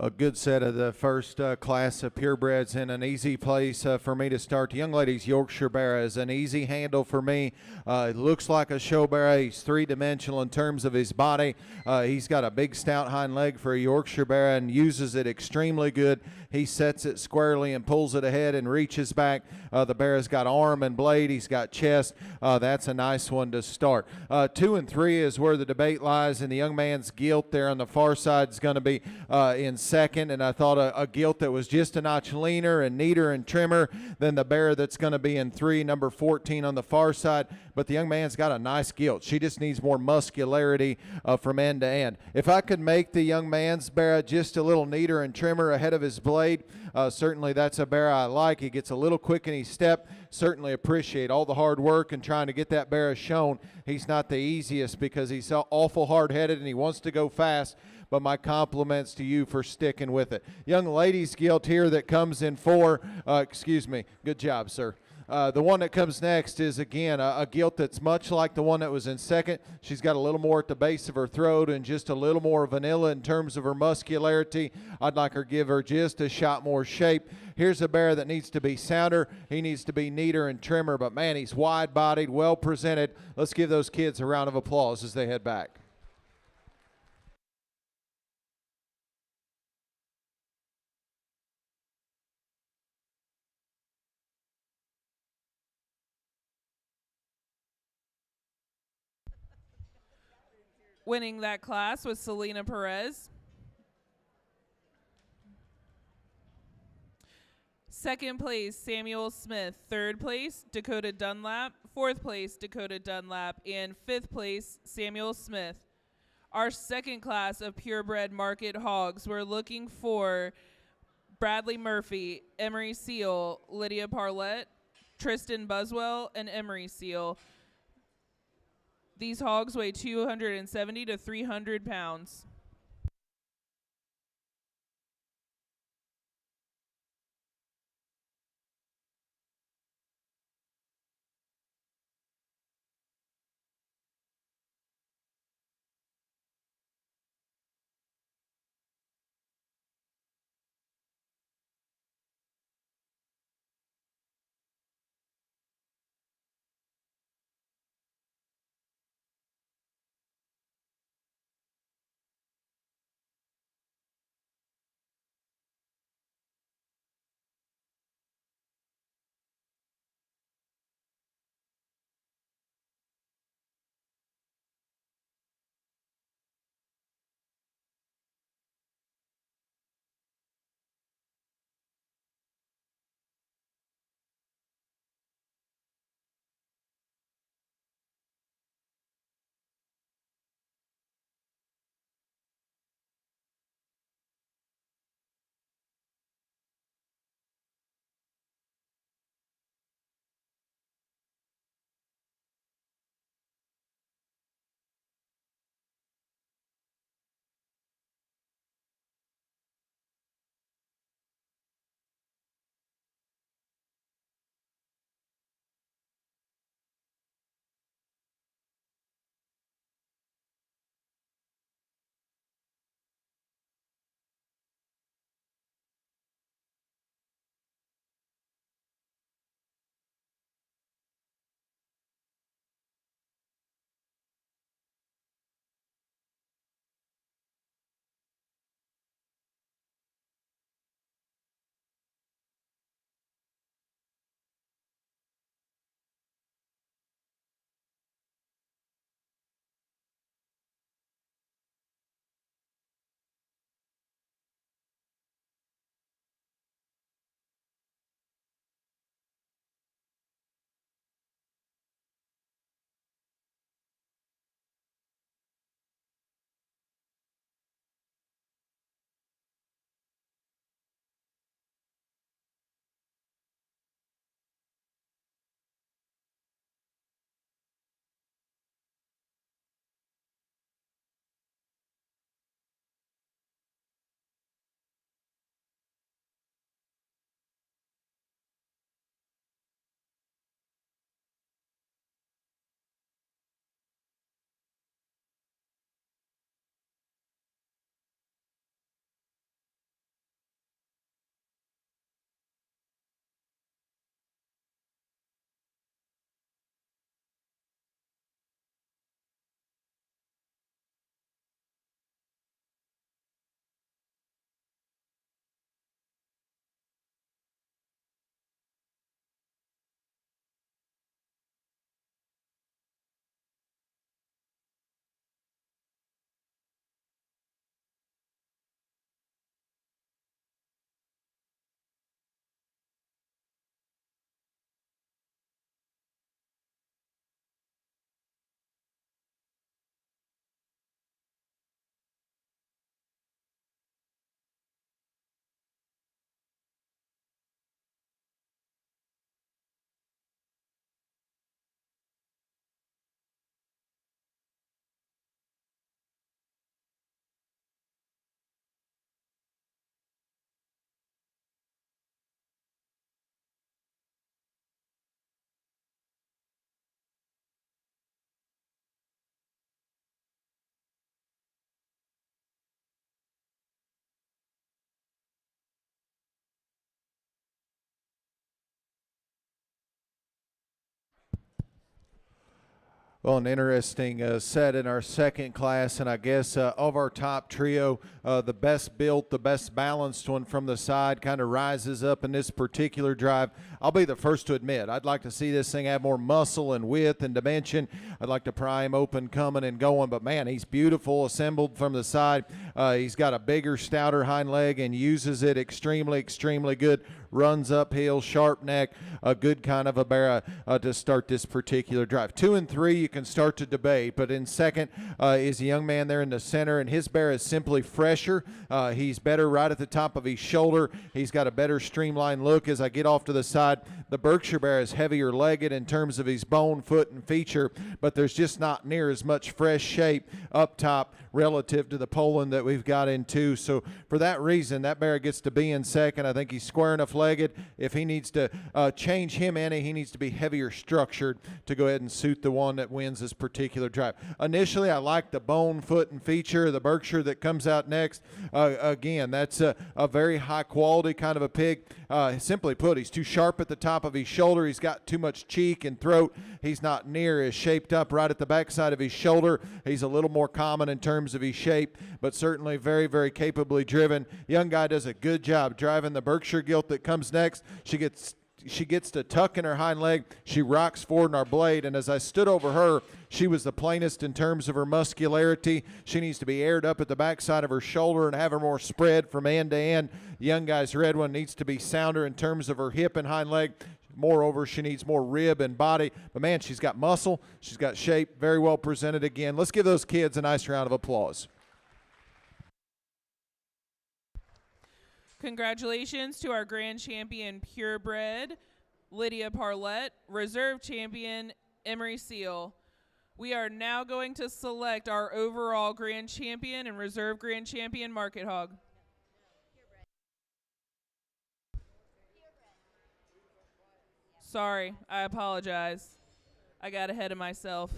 A good set of the first class of purebreds in an easy place for me to start. The young lady's Yorkshire Barrow is an easy handle for me. It looks like a show barrow. He's three-dimensional in terms of his body. He's got a big stout hind leg for a Yorkshire Barrow and uses it extremely good. He sets it squarely and pulls it ahead and reaches back. The barrow's got arm and blade. He's got chest. That's a nice one to start. 2 and 3 is where the debate lies, and the young man's gilt there on the far side is going to be in second, and I thought a gilt that was just a notch leaner and neater and trimmer than the barrow that's going to be in 3, number 14 on the far side. But the young man's got a nice gilt. She just needs more muscularity from end to end. If I could make the young man's barrow just a little neater and trimmer ahead of his blade, certainly that's a barrow I like. He gets a little quick in his step. Certainly appreciate all the hard work and trying to get that barrow shown. He's not the easiest because he's awful hard-headed and he wants to go fast. But my compliments to you for sticking with it. Young lady's gilt here that comes in 4. Good job, sir. The one that comes next is, again, a gilt that's much like the one that was in second. She's got a little more at the base of her throat and just a little more vanilla in terms of her muscularity. I'd like her give her just a shot more shape. Here's a barrow that needs to be sounder. He needs to be neater and trimmer, but, man, he's wide-bodied, well-presented. Let's give those kids a round of applause as they head back. Winning that class was Selena Perez. Second place, Samuel Smith. Third place, Dakota Dunlap. Fourth place, Dakota Dunlap. And fifth place, Samuel Smith. Our second class of purebred market hogs, we're looking for Bradley Murphy, Emery Seal, Lydia Parlett, Tristan Buswell, and Emery Seal. These hogs weigh 270 to 300 pounds. Well, an interesting set in our second class, and I guess of our top trio, the best built, the best balanced one from the side kind of rises up in this particular drive. I'll be the first to admit, I'd like to see this thing have more muscle and width and dimension. I'd like to pry him open, coming and going, but man, he's beautiful, assembled from the side. He's got a bigger, stouter hind leg and uses it extremely, extremely good. Runs uphill, sharp neck, a good kind of a barrow to start this particular drive. 2 and 3, you can start to debate, but in second is a young man there in the center, and his barrow is simply fresher. He's better right at the top of his shoulder. He's got a better streamlined look as I get off to the side. The Berkshire barrow is heavier legged in terms of his bone, foot, and feature, but there's just not near as much fresh shape up top relative to the Poland that we've got in 2. So for that reason, that barrow gets to be in second. I think he's square enough legged. If he needs to change him any, he needs to be heavier structured to go ahead and suit the one that wins this particular drive. Initially, I like the bone, foot, and feature of the Berkshire that comes out next. Again, that's a very high quality kind of a pig. Simply put, he's too sharp at the top of his shoulder. He's got too much cheek and throat. He's not near as shaped up right at the backside of his shoulder. He's a little more common in terms of his shape, but certainly very, very capably driven. Young guy does a good job driving the Berkshire gilt that comes next. She gets to tuck in her hind leg. She rocks forward in our blade, and as I stood over her, she was the plainest in terms of her muscularity. She needs to be aired up at the backside of her shoulder and have her more spread from end to end. Young guy's red one needs to be sounder in terms of her hip and hind leg. Moreover, she needs more rib and body. But, man, she's got muscle. She's got shape. Very well presented again. Let's give those kids a nice round of applause. Congratulations to our grand champion Purebred, Lydia Parlett, reserve champion Emery Seal. We are now going to select our overall grand champion and reserve grand champion Market Hog. Sorry, I apologize. I got ahead of myself.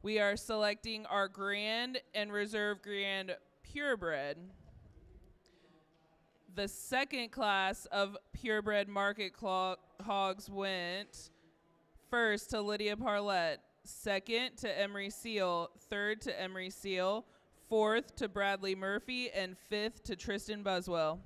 We are selecting our grand and reserve grand purebred. The second class of purebred market hogs went first to Lydia Parlett, second to Emery Seal, third to Emery Seal, fourth to Bradley Murphy, and fifth to Tristan Buswell.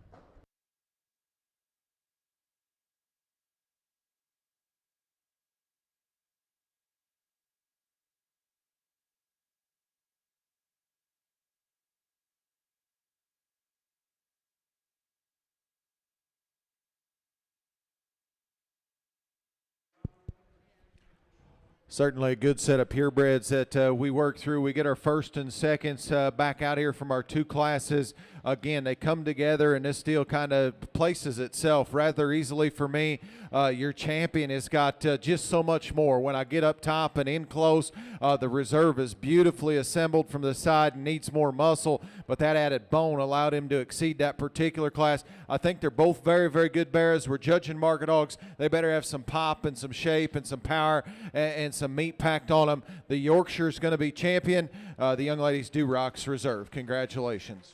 Certainly a good set of purebreds that we work through. We get our first and seconds back out here from our 2 classes. Again, they come together, and this deal kind of places itself rather easily for me. Your champion has got just so much more. When I get up top and in close, the reserve is beautifully assembled from the side and needs more muscle, but that added bone allowed him to exceed that particular class. I think they're both very, very good bearers. We're judging market hogs. They better have some pop and some shape and some power and some meat packed on them. The Yorkshire's going to be champion. The young ladies do rocks reserve. Congratulations.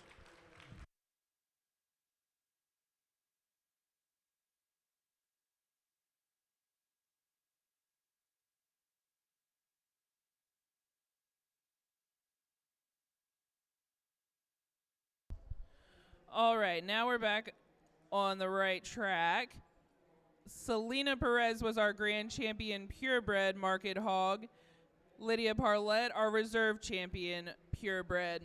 All right, now we're back on the right track. Selena Perez was our grand champion purebred market hog. Lydia Parlett, our reserve champion purebred.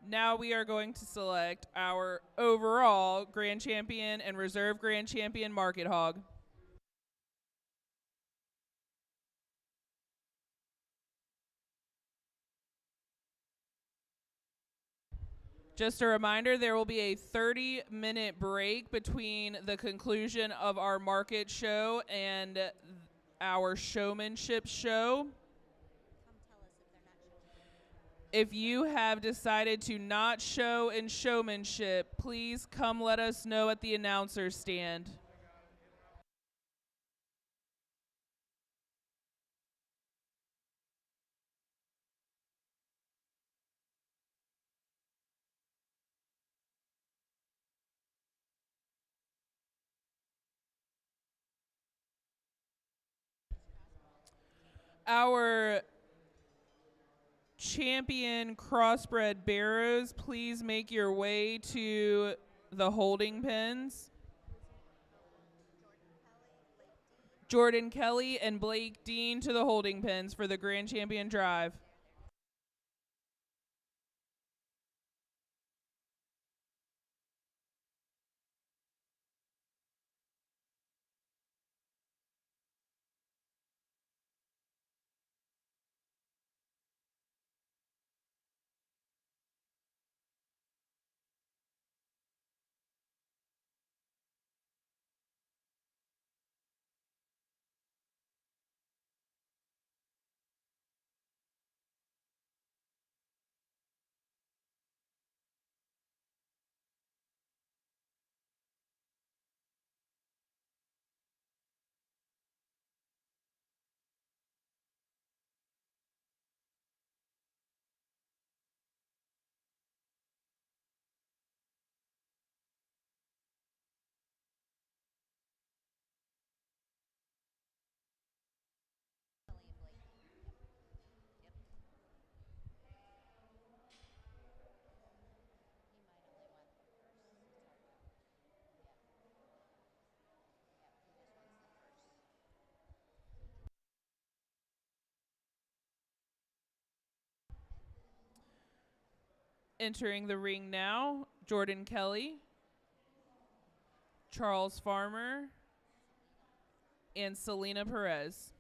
Now we are going to select our overall grand champion and reserve grand champion market hog. Just a reminder, there will be a 30-minute break between the conclusion of our market show and our showmanship show. If you have decided to not show in showmanship, please come let us know at the announcer's stand. Our champion crossbred barrows, please make your way to the holding pens. Jordan Kelly and Blake Dean to the holding pens for the Grand Champion Drive. Entering the ring now, Jordan Kelly, Charles Farmer, and Selena Perez.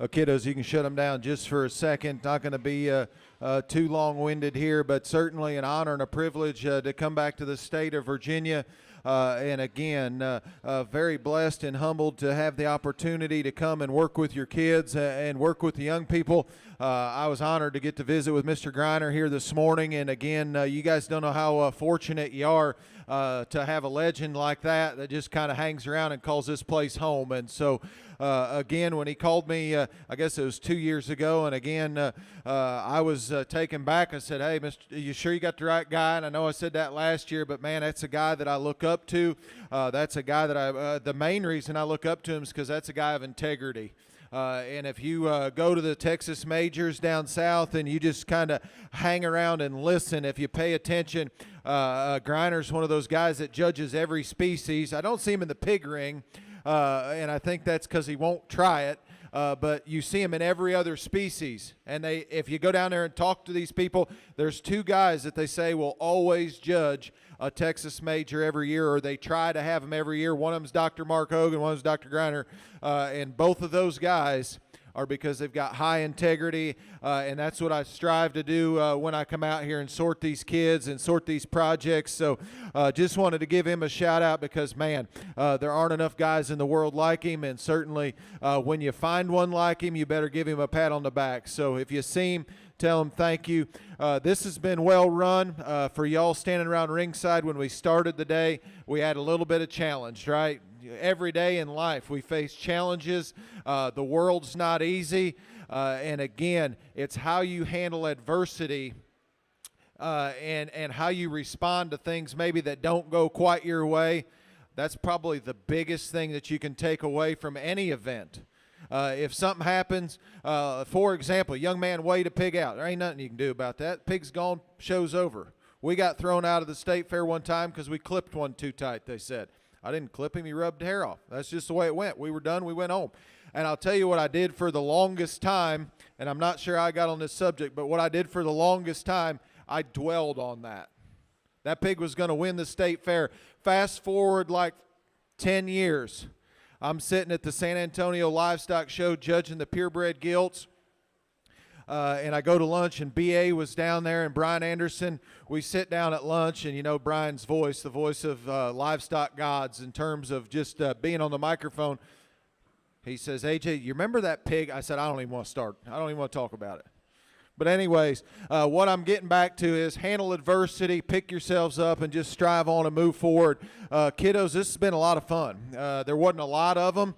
Kiddos, you can shut them down just for a second. Not going to be too long-winded here, but certainly an honor and a privilege to come back to the state of Virginia. And again, very blessed and humbled to have the opportunity to come and work with your kids and work with the young people. I was honored to get to visit with Mr. Griner here this morning. And again, you guys don't know how fortunate you are to have a legend like that just kind of hangs around and calls this place home. And so, again, when he called me, I guess it was 2 years ago, and again, I was taken back. I said, hey, Mr., you sure you got the right guy? And I know I said that last year, but man, that's a guy that I look up to. That's a guy that the main reason I look up to him is because that's a guy of integrity. And if you go to the Texas majors down south and you just kind of hang around and listen, if you pay attention, Griner's one of those guys that judges every species. I don't see him in the pig ring, and I think that's because he won't try it. But you see them in every other species. And if you go down there and talk to these people, there's two guys that they say will always judge a Texas major every year, or they try to have them every year. One of them's Dr. Mark Hogan, one of them's Dr. Griner. And both of those guys are because they've got high integrity, and that's what I strive to do when I come out here and sort these kids and sort these projects. So just wanted to give him a shout out because, man, there aren't enough guys in the world like him, and certainly when you find one like him, you better give him a pat on the back. So if you see him, tell him thank you. This has been well run. For y'all standing around ringside when we started the day, we had a little bit of challenge, right? Every day in life we face challenges. The world's not easy. And again, it's how you handle adversity and how you respond to things maybe that don't go quite your way. That's probably the biggest thing that you can take away from any event. If something happens, for example, a young man weighed a pig out. There ain't nothing you can do about that. Pig's gone, show's over. We got thrown out of the state fair one time because we clipped one too tight, they said. I didn't clip him, he rubbed hair off. That's just the way it went. We were done, we went home. And I'll tell you what I did for the longest time, and I'm not sure how I got on this subject, but what I did for the longest time, I dwelled on that. That pig was going to win the state fair. Fast forward like 10 years. I'm sitting at the San Antonio Livestock Show judging the purebred gilts. And I go to lunch, and B.A. was down there, and Brian Anderson. We sit down at lunch, and you know Brian's voice, the voice of livestock gods in terms of just being on the microphone. He says, A.J., you remember that pig? I said, I don't even want to start. I don't even want to talk about it. But anyways, what I'm getting back to is handle adversity, pick yourselves up, and just strive on and move forward. Kiddos, this has been a lot of fun. There wasn't a lot of them.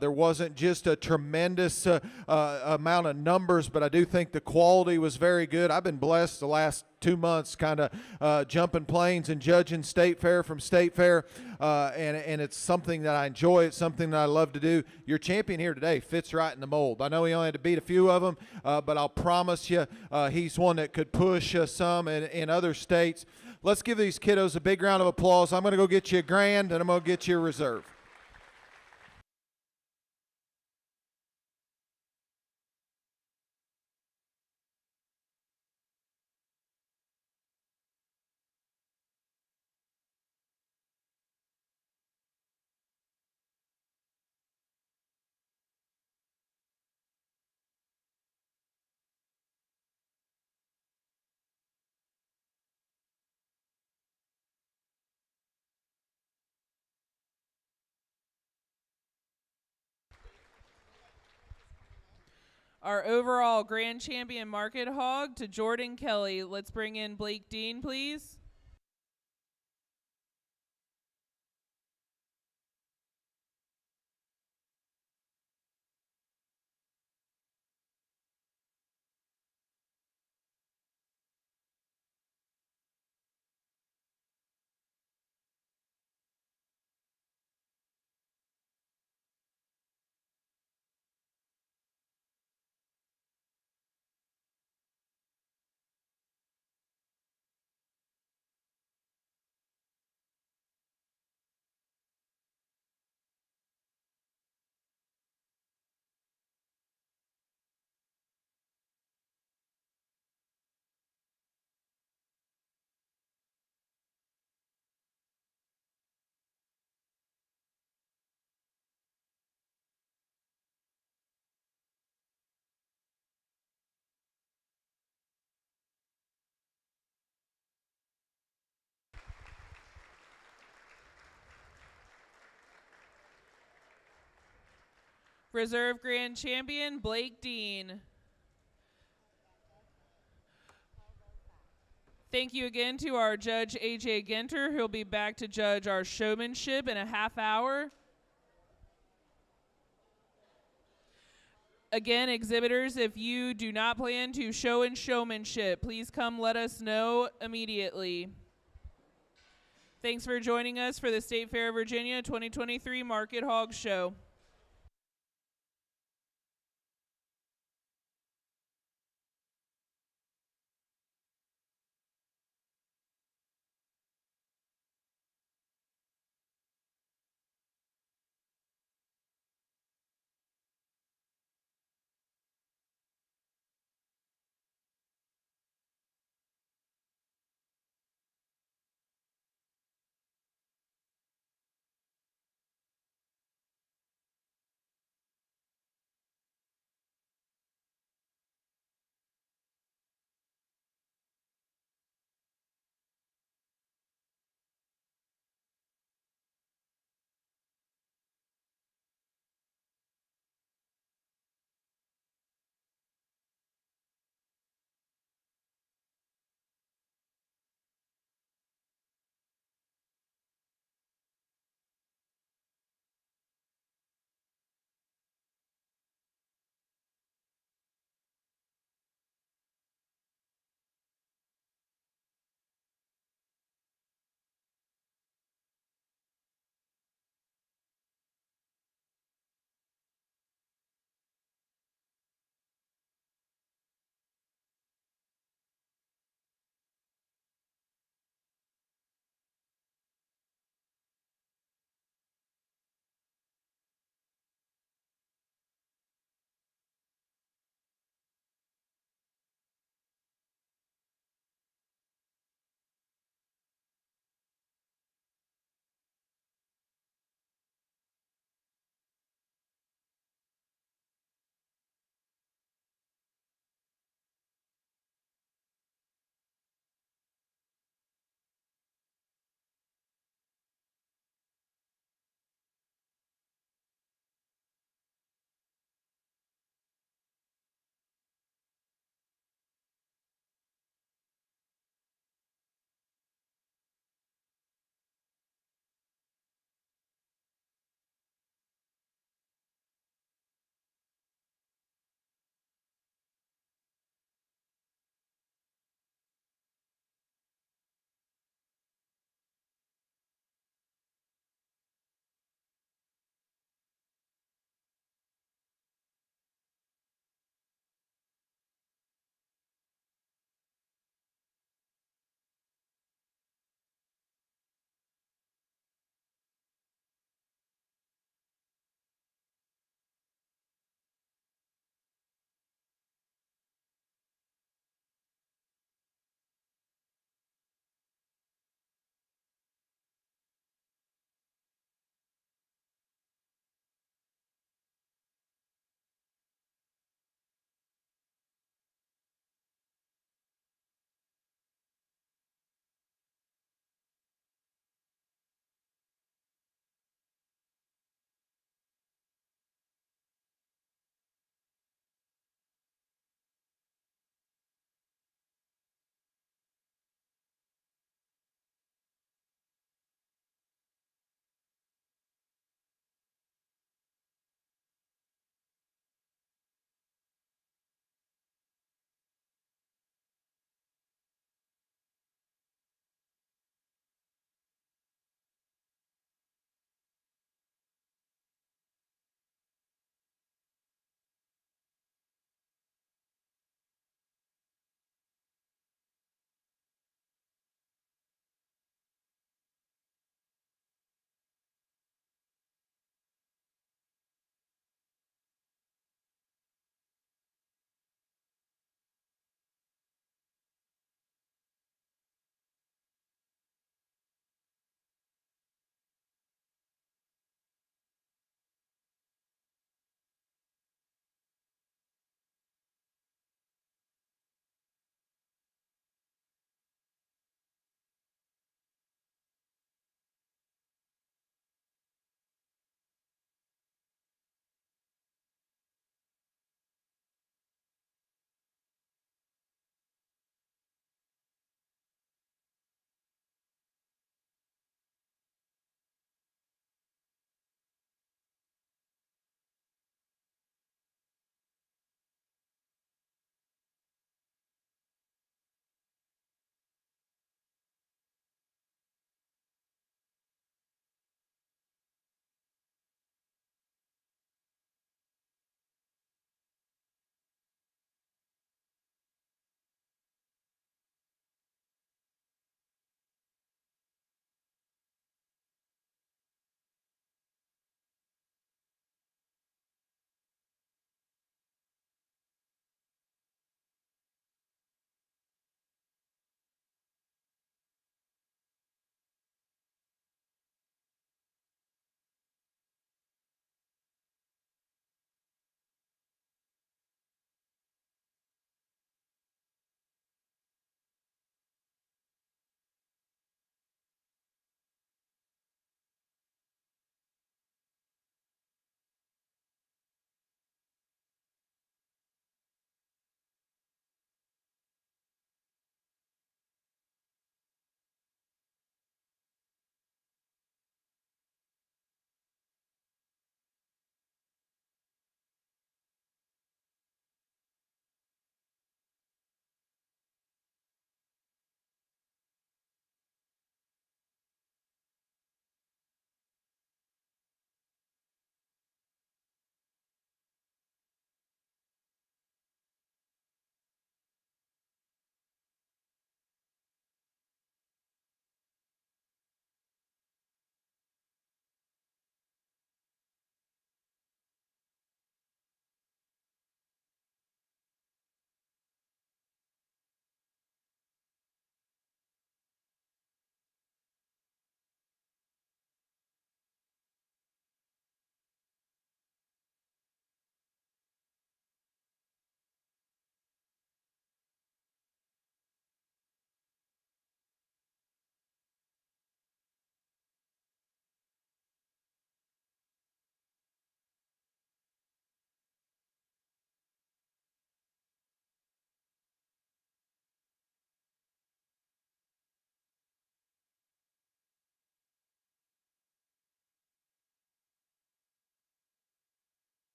There wasn't just a tremendous amount of numbers, but I do think the quality was very good. I've been blessed the last 2 months kind of jumping planes and judging state fair from state fair, and it's something that I enjoy. It's something that I love to do. Your champion here today fits right in the mold. I know he only had to beat a few of them, but I'll promise you he's one that could push some in other states. Let's give these kiddos a big round of applause. I'm going to go get you a grand, and I'm going to get you a reserve. Our overall grand champion market hog to Jordan Kelly. Let's bring in Blake Dean, please. Reserve grand champion Blake Dean. Thank you again to our judge, A.J. Ginter, who'll be back to judge our showmanship in a half hour. Again, exhibitors, if you do not plan to show in showmanship, please come let us know immediately. Thanks for joining us for the State Fair of Virginia 2023 Market Hog Show.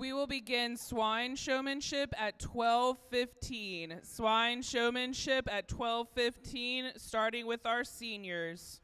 We will begin swine showmanship at 12:15. Swine showmanship at 12:15, starting with our seniors.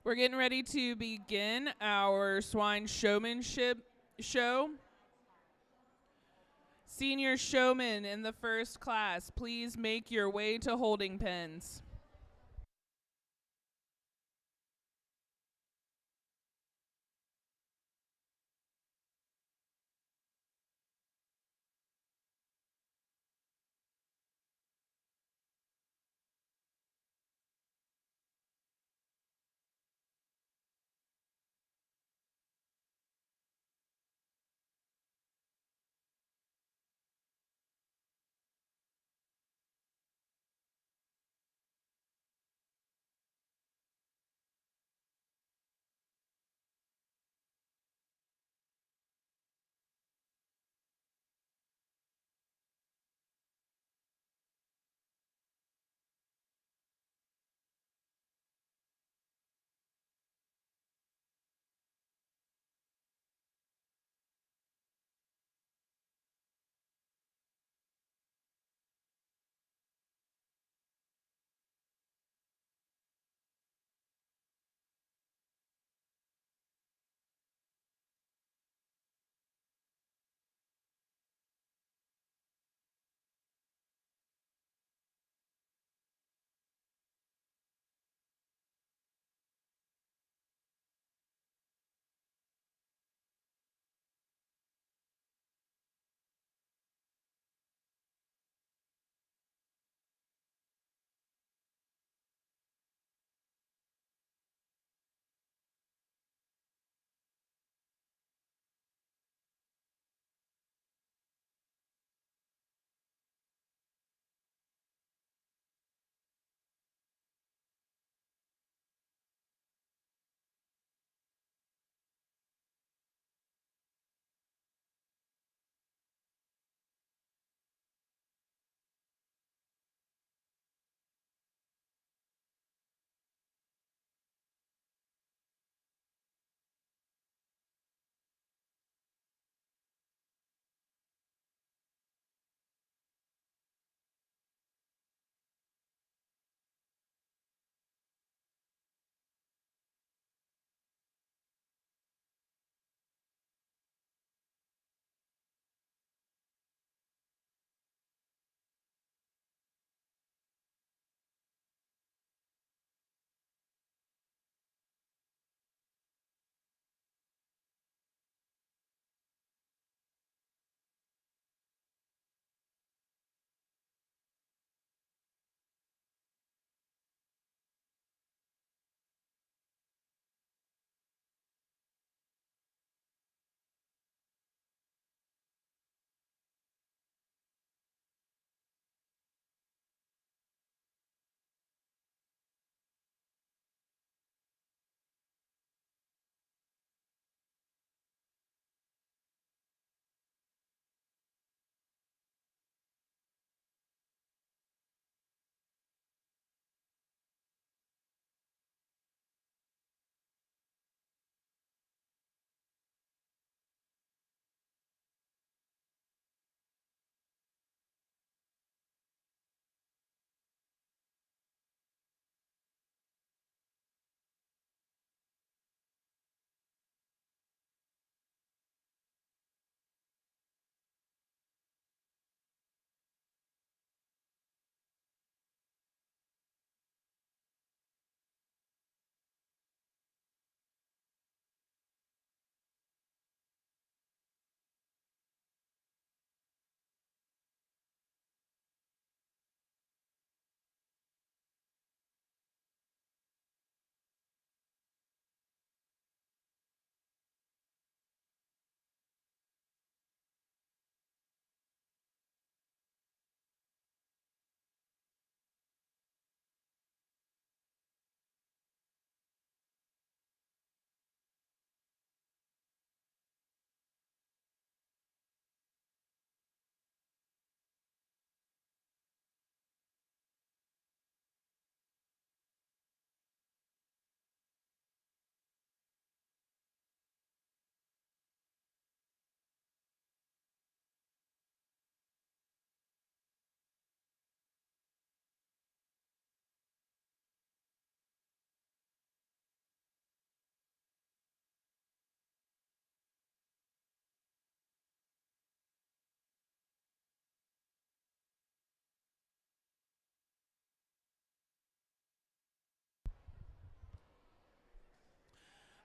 We're getting ready to begin our swine showmanship show. Senior showmen in the first class, please make your way to holding pens.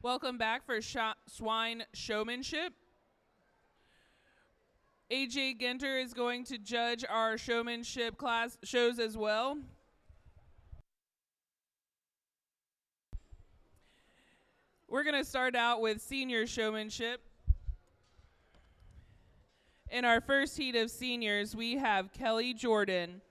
Welcome back for Swine Showmanship. AJ Ginter is going to judge our showmanship class shows as well. We're going to start out with senior showmanship. In our first heat of seniors, we have Kelly Jordan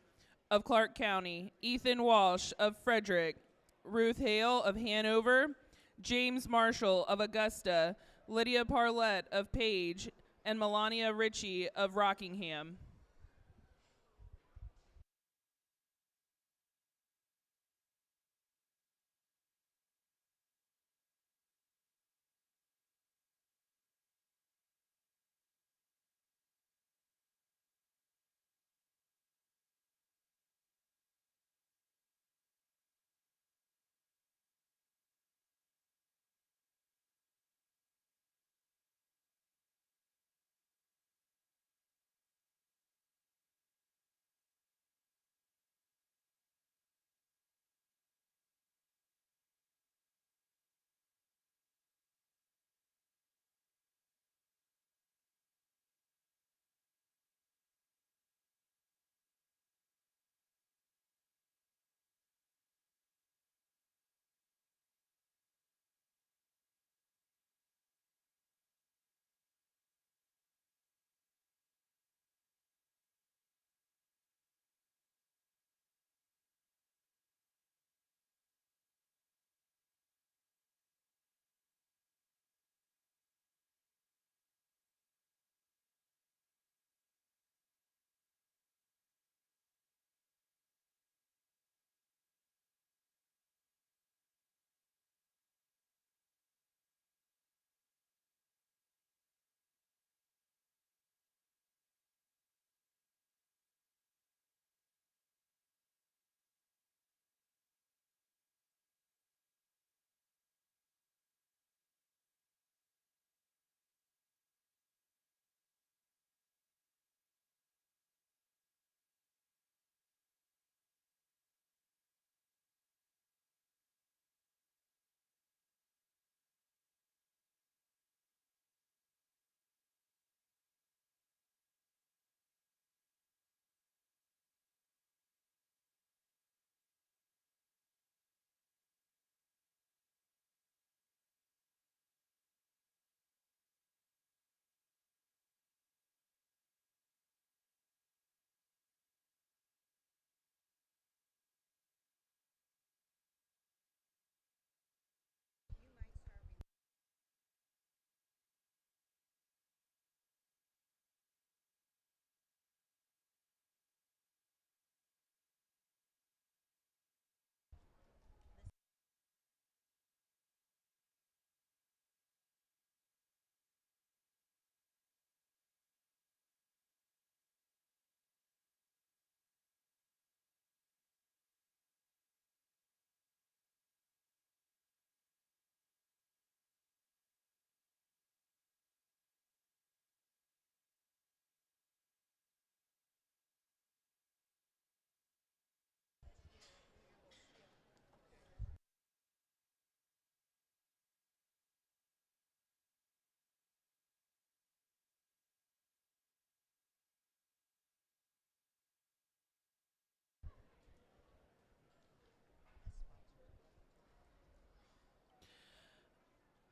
of Clark County, Ethan Walsh of Frederick, Ruth Hale of Hanover, James Marshall of Augusta, Lydia Parlett of Page, and Melania Ritchie of Rockingham.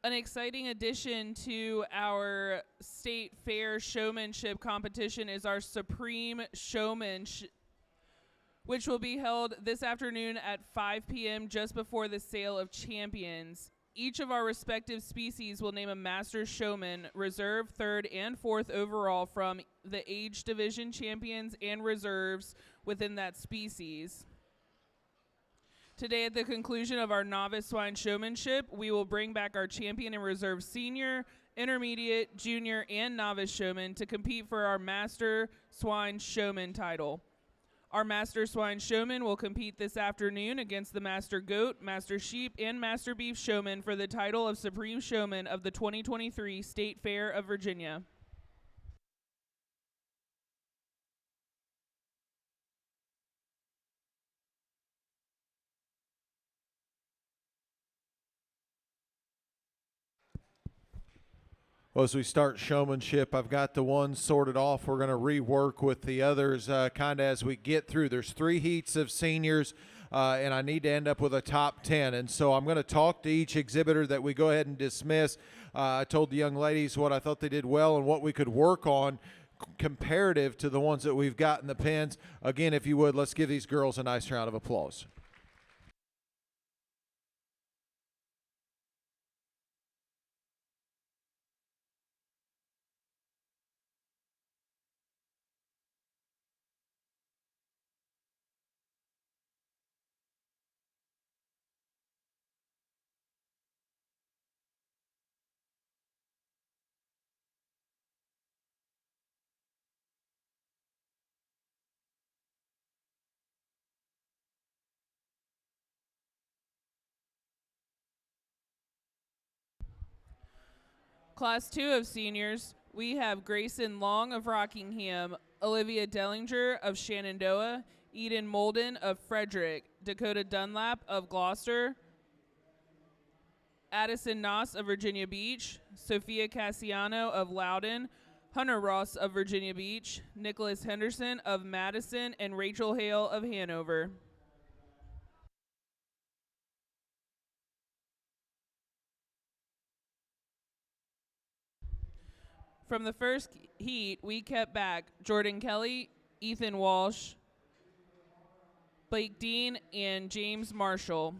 An exciting addition to our state fair showmanship competition is our Supreme Showman, which will be held this afternoon at 5 p.m. just before the sale of champions. Each of our respective species will name a master showman, reserve, third, and fourth overall from the age division champions and reserves within that species. Today, at the conclusion of our novice swine showmanship, we will bring back our champion and reserve senior, intermediate, junior, and novice showman to compete for our master swine showman title. Our master swine showman will compete this afternoon against the master goat, master sheep, and master beef showman for the title of Supreme Showman of the 2023 State Fair of Virginia. Well, as we start showmanship, I've got the ones sorted off. We're going to rework with the others kind of as we get through. There's 3 heats of seniors, and I need to end up with a top 10. And so I'm going to talk to each exhibitor that we go ahead and dismiss. I told the young ladies what I thought they did well and what we could work on comparative to the ones that we've got in the pens. Again, if you would, let's give these girls a nice round of applause. Class 2 of seniors, we have Grayson Long of Rockingham, Olivia Dellinger of Shenandoah, Eden Molden of Frederick, Dakota Dunlap of Gloucester, Addison Noss of Virginia Beach, Sophia Cassiano of Loudoun, Hunter Ross of Virginia Beach, Nicholas Henderson of Madison, and Rachel Hale of Hanover. From the first heat, we kept back Jordan Kelly, Ethan Walsh, Blake Dean, and James Marshall.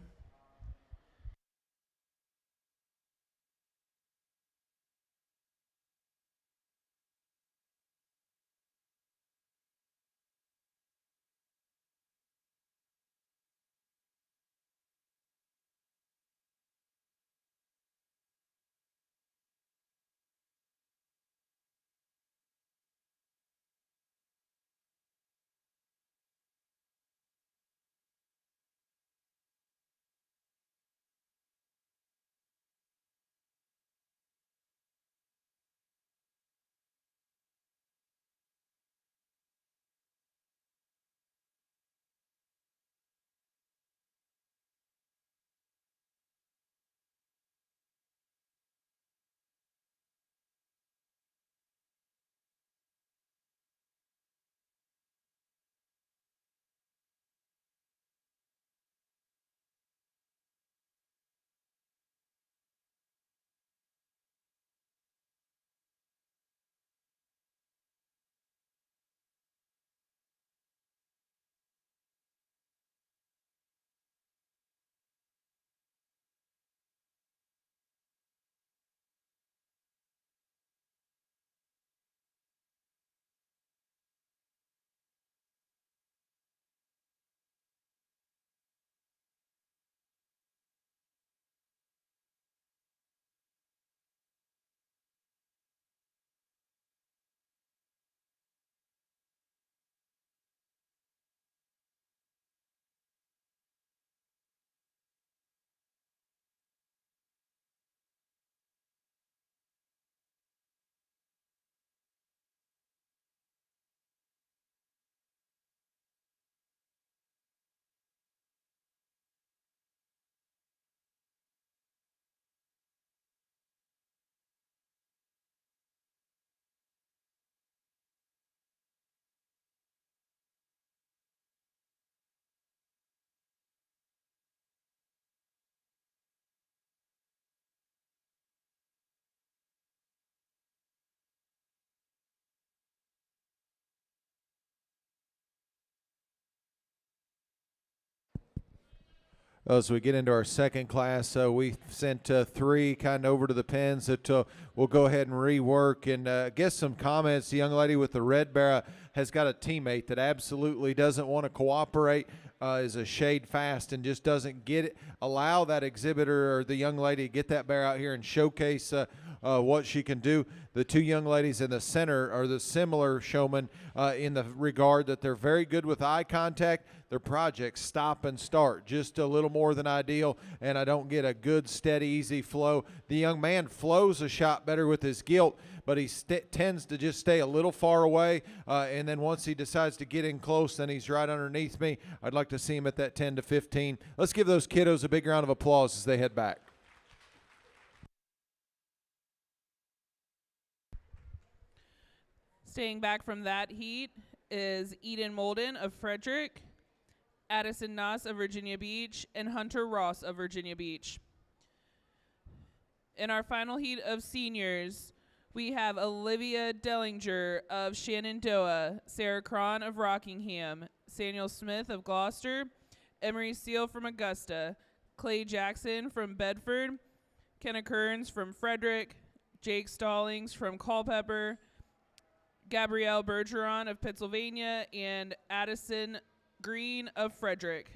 As we get into our second class, we sent 3 kind of over to the pens that we'll go ahead and rework and get some comments. The young lady with the red barrow has got a teammate that absolutely doesn't want to cooperate, is a shade fast and just doesn't get it. Allow that exhibitor or the young lady to get that barrow out here and showcase what she can do. The 2 young ladies in the center are the similar showmen in the regard that they're very good with eye contact. Their projects stop and start just a little more than ideal, and I don't get a good, steady, easy flow. The young man flows a shot better with his gilt, but he tends to just stay a little far away, and then once he decides to get in close, then he's right underneath me. I'd like to see him at that 10 to 15. Let's give those kiddos a big round of applause as they head back. Staying back from that heat is Eden Molden of Frederick, Addison Noss of Virginia Beach, and Hunter Ross of Virginia Beach. In our final heat of seniors, we have Olivia Dellinger of Shenandoah, Sarah Cron of Rockingham, Samuel Smith of Gloucester, Emery Seal from Augusta, Clay Jackson from Bedford, Kenna Kearns from Frederick, Jake Stallings from Culpeper, Gabrielle Bergeron of Pennsylvania, and Addison Green of Frederick.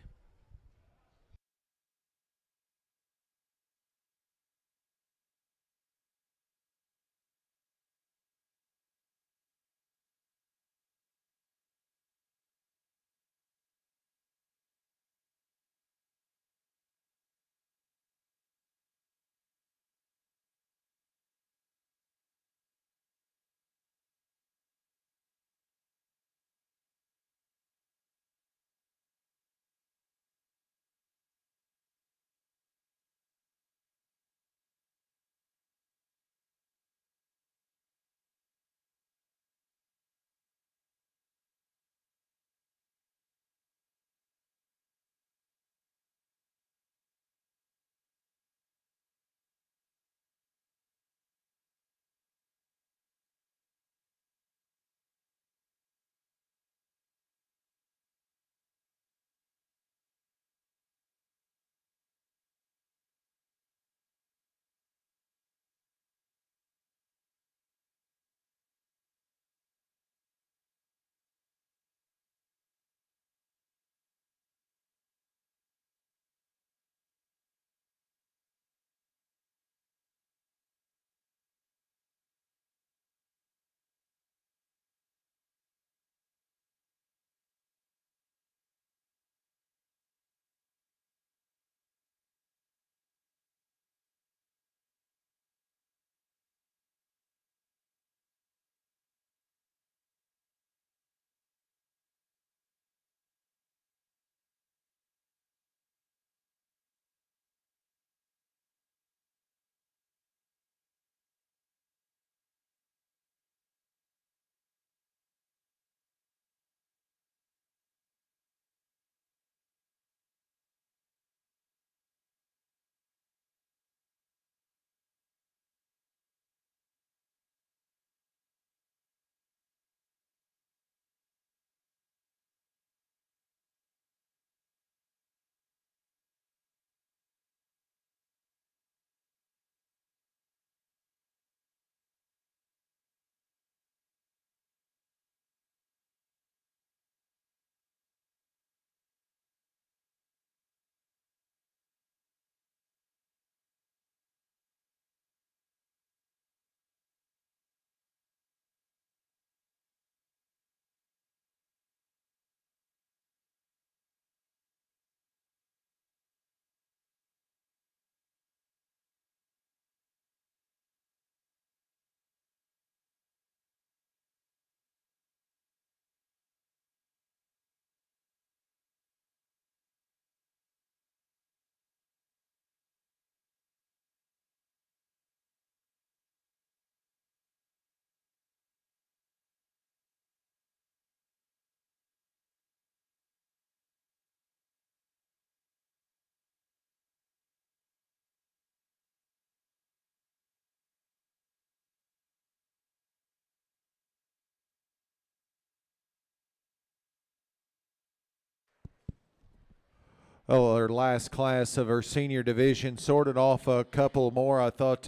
Oh, our last class of our senior division sorted off a couple more. I thought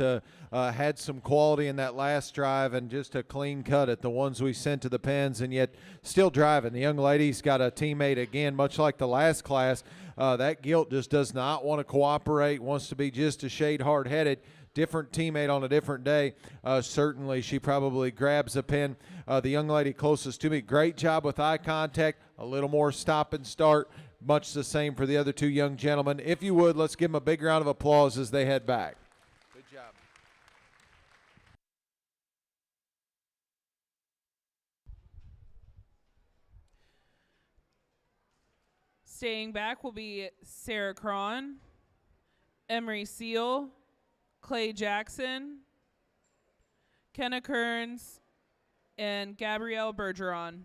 had some quality in that last drive and just a clean cut at the ones we sent to the pens, and yet still driving. The young lady's got a teammate again, much like the last class. That gilt just does not want to cooperate, wants to be just a shade hard-headed. Different teammate on a different day. Certainly she probably grabs a pen. The young lady closest to me, great job with eye contact, a little more stop and start. Much the same for the other two young gentlemen. If you would, let's give them a big round of applause as they head back. Good job. Staying back will be Sarah Cron, Emery Seal, Clay Jackson, Kenna Kearns, and Gabrielle Bergeron.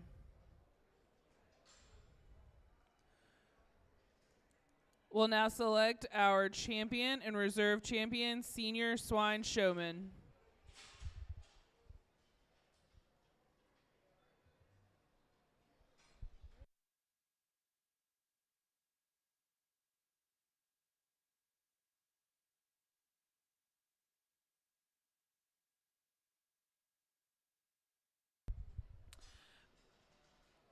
We'll now select our champion and reserve champion senior swine showman.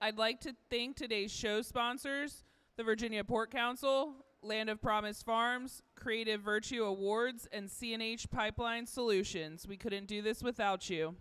I'd like to thank today's show sponsors, the Virginia Pork Council, Land of Promise Farms, Creative Virtue Awards, and CNH Pipeline Solutions. We couldn't do this without you.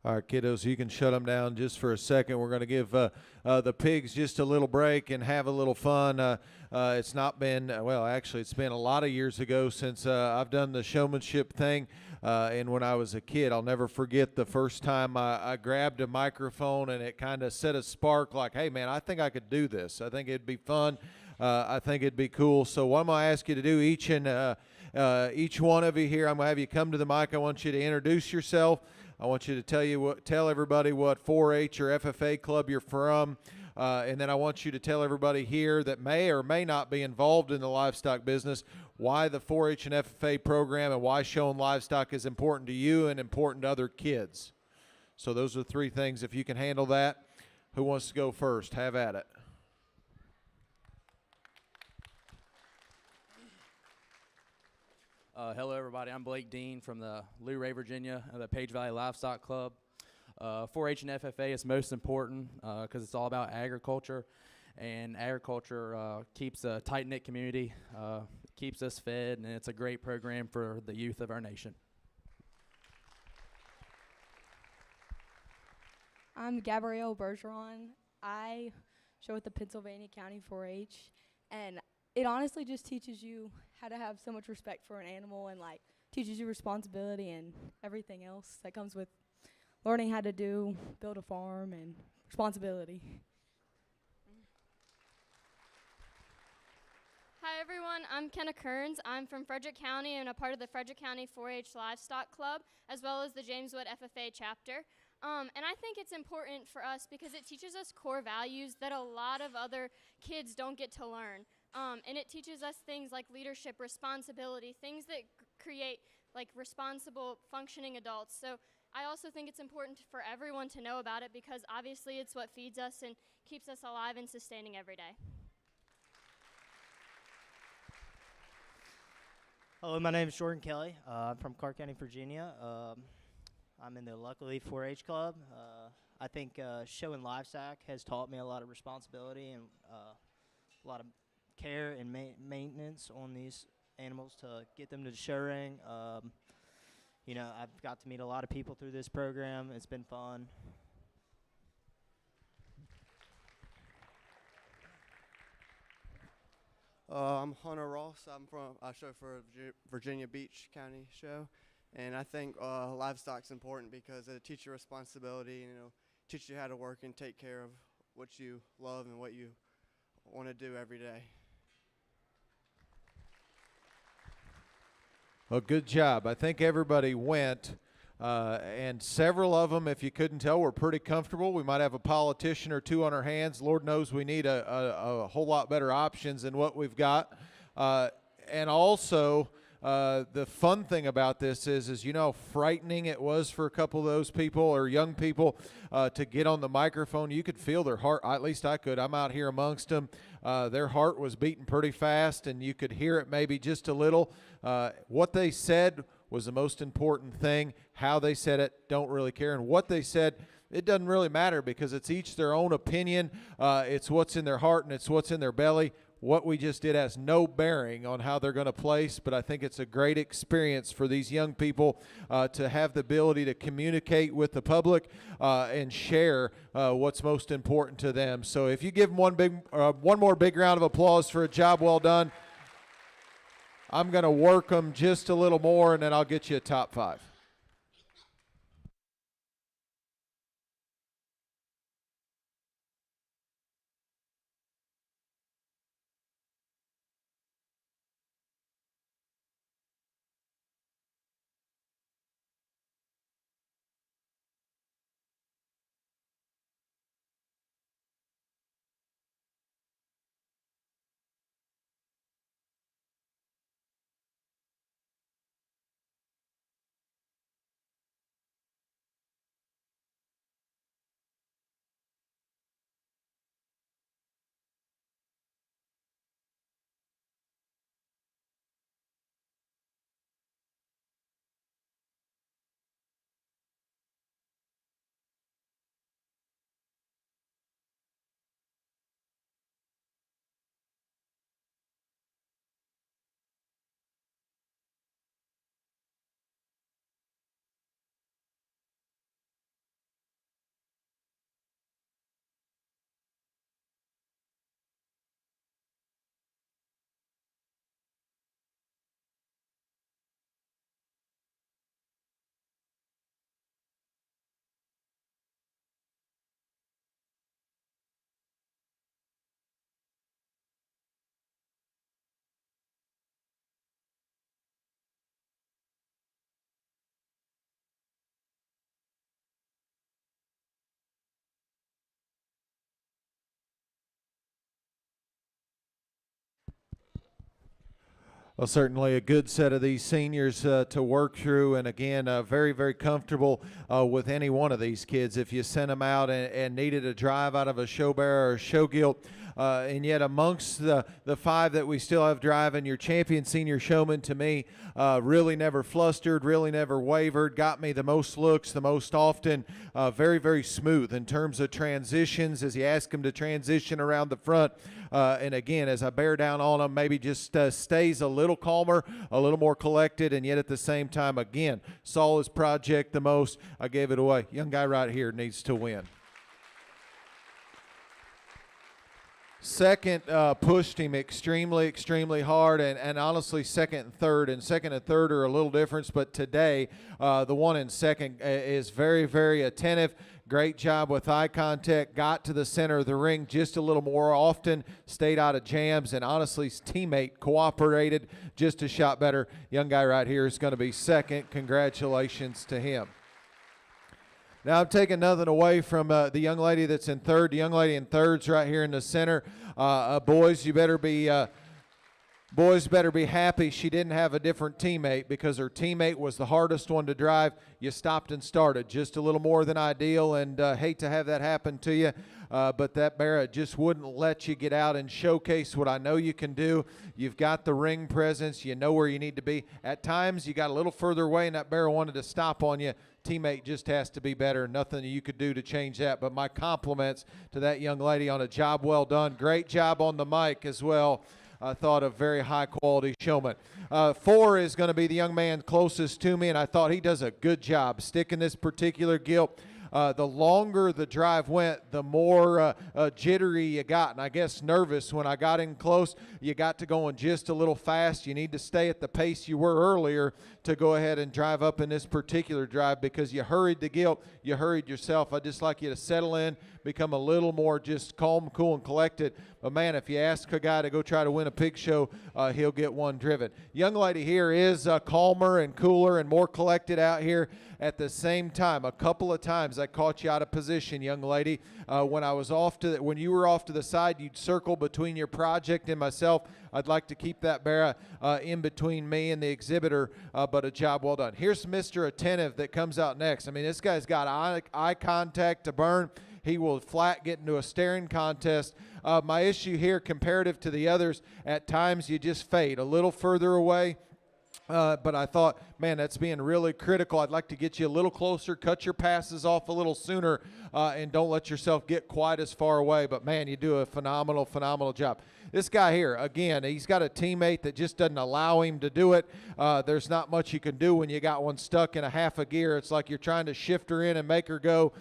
All right, kiddos, you can shut them down just for a second. We're going to give the pigs just a little break and have a little fun. It's not been, well, actually, it's been a lot of years ago since I've done the showmanship thing. And when I was a kid, I'll never forget the first time I grabbed a microphone and it kind of set a spark like, hey, man, I think I could do this. I think it'd be fun. I think it'd be cool. So what I'm going to ask you to do, each one of you here, I'm going to have you come to the mic. I want you to introduce yourself. I want you to tell everybody what 4-H or FFA club you're from, and then I want you to tell everybody here that may or may not be involved in the livestock business why the 4-H and FFA program and why showing livestock is important to you and important to other kids. So those are the three things. If you can handle that, who wants to go first? Have at it. Hello, everybody. I'm Blake Dean from the Lou Ray, Virginia, the Page Valley Livestock Club. 4-H and FFA is most important because it's all about agriculture, and agriculture keeps a tight-knit community, keeps us fed, and it's a great program for the youth of our nation. I'm Gabrielle Bergeron. I show at the Pennsylvania County 4-H, and it honestly just teaches you how to have so much respect for an animal and, like, teaches you responsibility and everything else that comes with learning how to build a farm and responsibility. Hi everyone, I'm Kenna Kearns. I'm from Frederick County and a part of the Frederick County 4-H Livestock Club, as well as the Jameswood FFA chapter. And I think it's important for us because it teaches us core values that a lot of other kids don't get to learn. And it teaches us things like leadership, responsibility, things that create like responsible, functioning adults. So I also think it's important for everyone to know about it because obviously it's what feeds us and keeps us alive and sustaining every day. Hello, my name is Jordan Kelly. I'm from Clark County, Virginia. I'm in the Luckily 4-H Club. I think showing livestock has taught me a lot of responsibility and a lot of care and maintenance on these animals to get them to the show ring. You know, I've got to meet a lot of people through this program. It's been fun. I'm Hunter Ross. I show for Virginia Beach County show, and I think livestock's important because it teaches you responsibility. You know, teaches you how to work and take care of what you love and what you want to do every day. Well, good job. I think everybody went, and several of them, if you couldn't tell, were pretty comfortable. We might have a politician or two on our hands. Lord knows we need a whole lot better options than what we've got. And also, the fun thing about this is you know how frightening it was for a couple of those people or young people to get on the microphone. You could feel their heart, at least I could. I'm out here amongst them. Their heart was beating pretty fast, and you could hear it maybe just a little. What they said was the most important thing. How they said it, don't really care. And what they said, it doesn't really matter because it's each their own opinion. It's what's in their heart and it's what's in their belly. What we just did has no bearing on how they're going to place, but I think it's a great experience for these young people to have the ability to communicate with the public and share what's most important to them. So if you give them one more big round of applause for a job well done, I'm going to work them just a little more, and then I'll get you a top 5. Well, certainly a good set of these seniors to work through, and again, very, very comfortable with any one of these kids. If you sent them out and needed a drive out of a show barrow or a show gilt, and yet amongst the 5 that we still have driving, your champion senior showman to me really never flustered, really never wavered, got me the most looks the most often, very, very smooth in terms of transitions as you ask him to transition around the front. And again, as I bear down on him, maybe just stays a little calmer, a little more collected, and yet at the same time, again, saw his project the most. I gave it away. Young guy right here needs to win. Second pushed him extremely, extremely hard, and honestly, second and third are a little different, but today the one in second is very, very attentive. Great job with eye contact, got to the center of the ring just a little more often, stayed out of jams, and honestly, his teammate cooperated just a shot better. Young guy right here is going to be second. Congratulations to him. Now I'm taking nothing away from the young lady that's in third. The young lady in third's right here in the center. Boys, you better be happy she didn't have a different teammate, because her teammate was the hardest one to drive. You stopped and started just a little more than ideal, and hate to have that happen to you. But that barrow just wouldn't let you get out and showcase what I know you can do. You've got the ring presence. You know where you need to be. At times, you got a little further away, and that barrow wanted to stop on you. Teammate just has to be better. Nothing you could do to change that. But my compliments to that young lady on a job well done. Great job on the mic as well. I thought a very high-quality showman. 4 is going to be the young man closest to me, and I thought he does a good job sticking this particular gilt. The longer the drive went, the more jittery you got, and I guess nervous when I got in close. You got to going just a little fast. You need to stay at the pace you were earlier to go ahead and drive up in this particular drive, because you hurried the gilt, you hurried yourself. I'd just like you to settle in, become a little more just calm, cool, and collected. But man, if you ask a guy to go try to win a pig show, he'll get one driven. Young lady here is calmer and cooler and more collected out here. At the same time, a couple of times I caught you out of position, young lady. When you were off to the side, you'd circle between your project and myself. I'd like to keep that barrow in between me and the exhibitor, but a job well done. Here's Mr. Attentive that comes out next. I mean, this guy's got eye contact to burn. He will flat get into a staring contest. My issue here, comparative to the others, at times you just fade a little further away. But I thought, man, that's being really critical. I'd like to get you a little closer, cut your passes off a little sooner, and don't let yourself get quite as far away. But, man, you do a phenomenal, phenomenal job. This guy here, again, he's got a teammate that just doesn't allow him to do it. There's not much you can do when you got one stuck in a half a gear. It's like you're trying to shift her in and make her go.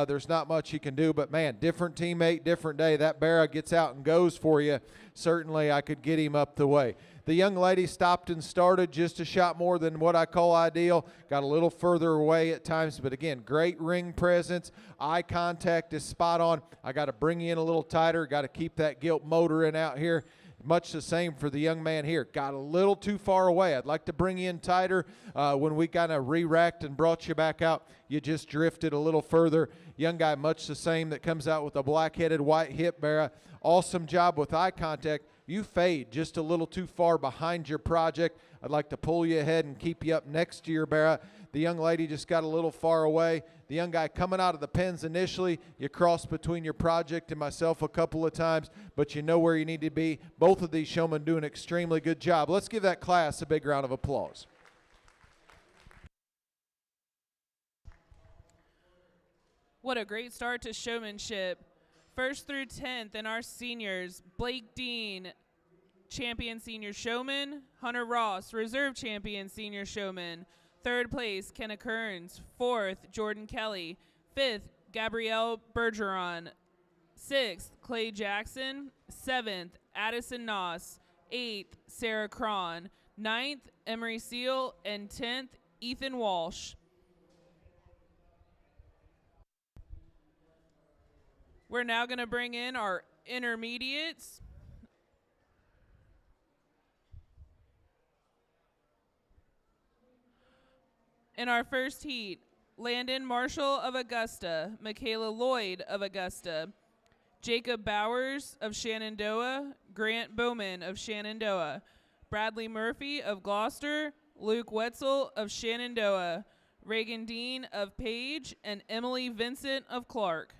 There's not much you can do. But, man, different teammate, different day. That barrow gets out and goes for you. Certainly I could get him up the way. The young lady stopped and started just a shot more than what I call ideal. Got a little further away at times, but again, great ring presence. Eye contact is spot on. I got to bring you in a little tighter. Got to keep that gilt motoring out here. Much the same for the young man here. Got a little too far away. I'd like to bring you in tighter. When we kind of re-racked and brought you back out, you just drifted a little further. Young guy, much the same, that comes out with a black-headed white hip barrow. Awesome job with eye contact. You fade just a little too far behind your project. I'd like to pull you ahead and keep you up next to your barrow. The young lady just got a little far away. The young guy coming out of the pens initially, you crossed between your project and myself a couple of times, but you know where you need to be. Both of these showmen do an extremely good job. Let's give that class a big round of applause. What a great start to showmanship. 1st through 10th in our seniors, Blake Dean, champion senior showman. Hunter Ross, reserve champion senior showman. 3rd place, Kenna Kearns. 4th, Jordan Kelly. 5th, Gabrielle Bergeron. 6th, Clay Jackson. 7th, Addison Noss. 8th, Sarah Cron. 9th, Emery Seal. And 10th, Ethan Walsh. We're now going to bring in our intermediates. In our first heat, Landon Marshall of Augusta, Michaela Lloyd of Augusta, Jacob Bowers of Shenandoah, Grant Bowman of Shenandoah, Bradley Murphy of Gloucester, Luke Wetzel of Shenandoah, Reagan Dean of Page, and Emily Vincent of Clark.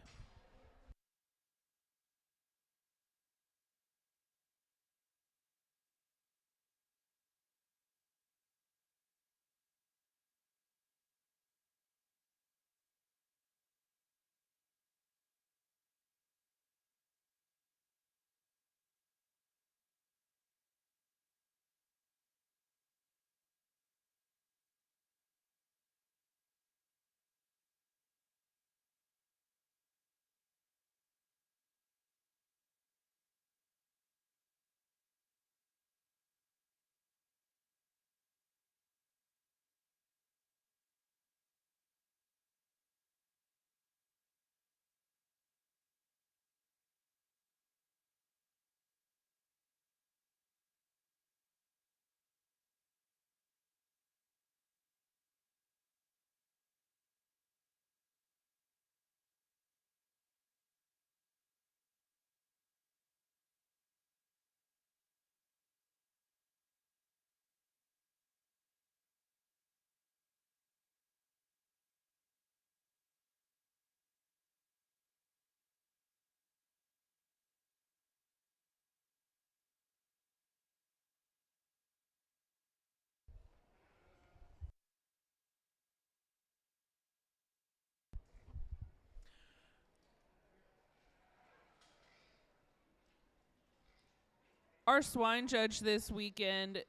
Our swine judge this weekend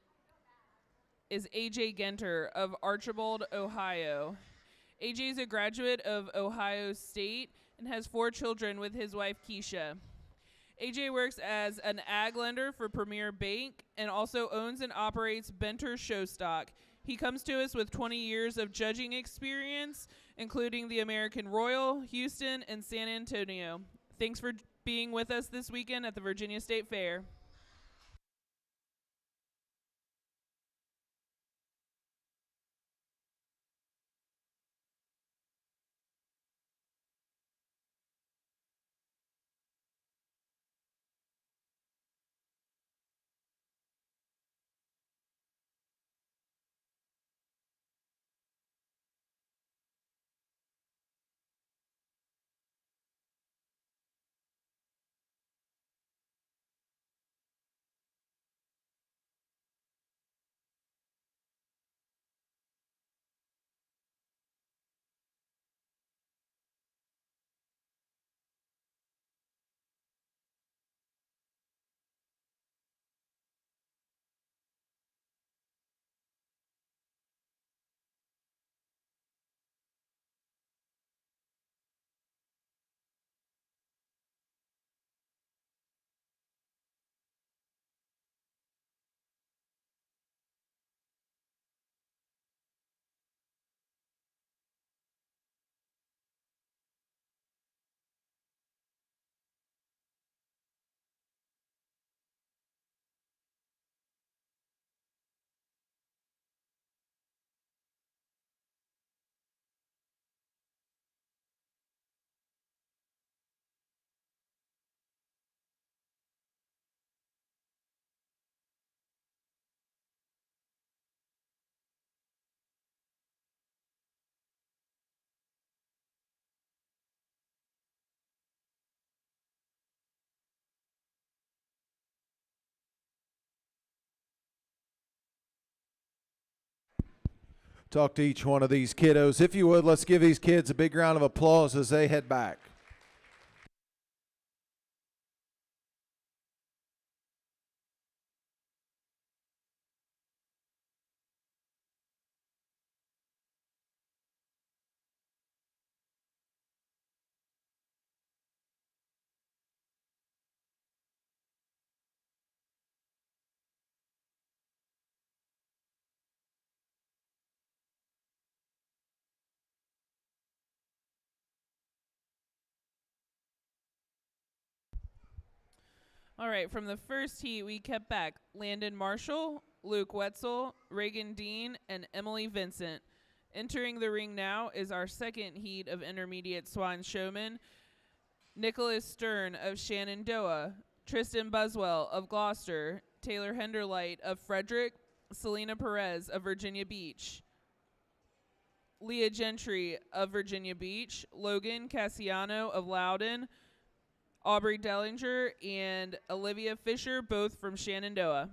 is AJ Genter of Archibald, Ohio. AJ is a graduate of Ohio State and has 4 children with his wife Keisha. AJ works as an ag lender for Premier Bank and also owns and operates Benter Showstock. He comes to us with 20 years of judging experience, including the American Royal, Houston, and San Antonio. Thanks for being with us this weekend at the Virginia State Fair. Talk to each one of these kiddos. If you would, let's give these kids a big round of applause as they head back. All right, from the first heat, we kept back Landon Marshall, Luke Wetzel, Reagan Dean, and Emily Vincent. Entering the ring now is our second heat of intermediate swine showmen, Nicholas Stern of Shenandoah, Tristan Buswell of Gloucester, Taylor Henderlight of Frederick, Selena Perez of Virginia Beach, Leah Gentry of Virginia Beach, Logan Cassiano of Loudon, Aubrey Dellinger, and Olivia Fisher, both from Shenandoah.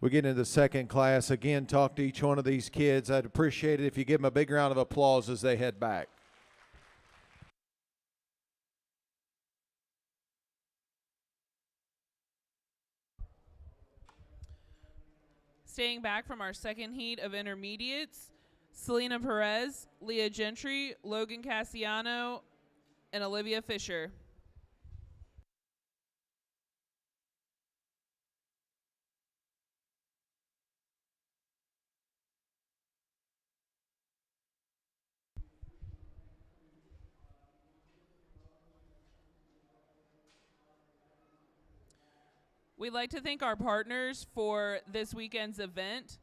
We get into the second class. Again, talk to each one of these kids. I'd appreciate it if you give them a big round of applause as they head back. Staying back from our second heat of intermediates, Selena Perez, Leah Gentry, Logan Cassiano, and Olivia Fisher. We'd like to thank our partners for this weekend's event.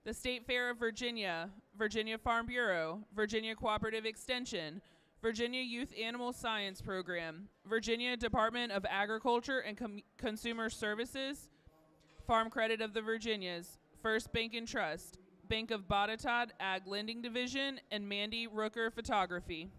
the State Fair of Virginia, Virginia Farm Bureau, Virginia Cooperative Extension, Virginia Youth Animal Science Program, Virginia Department of Agriculture and Consumer Services, Farm Credit of the Virginias, First Bank and Trust, Bank of Botetourt Ag Lending Division, and Mandy Rooker Photography.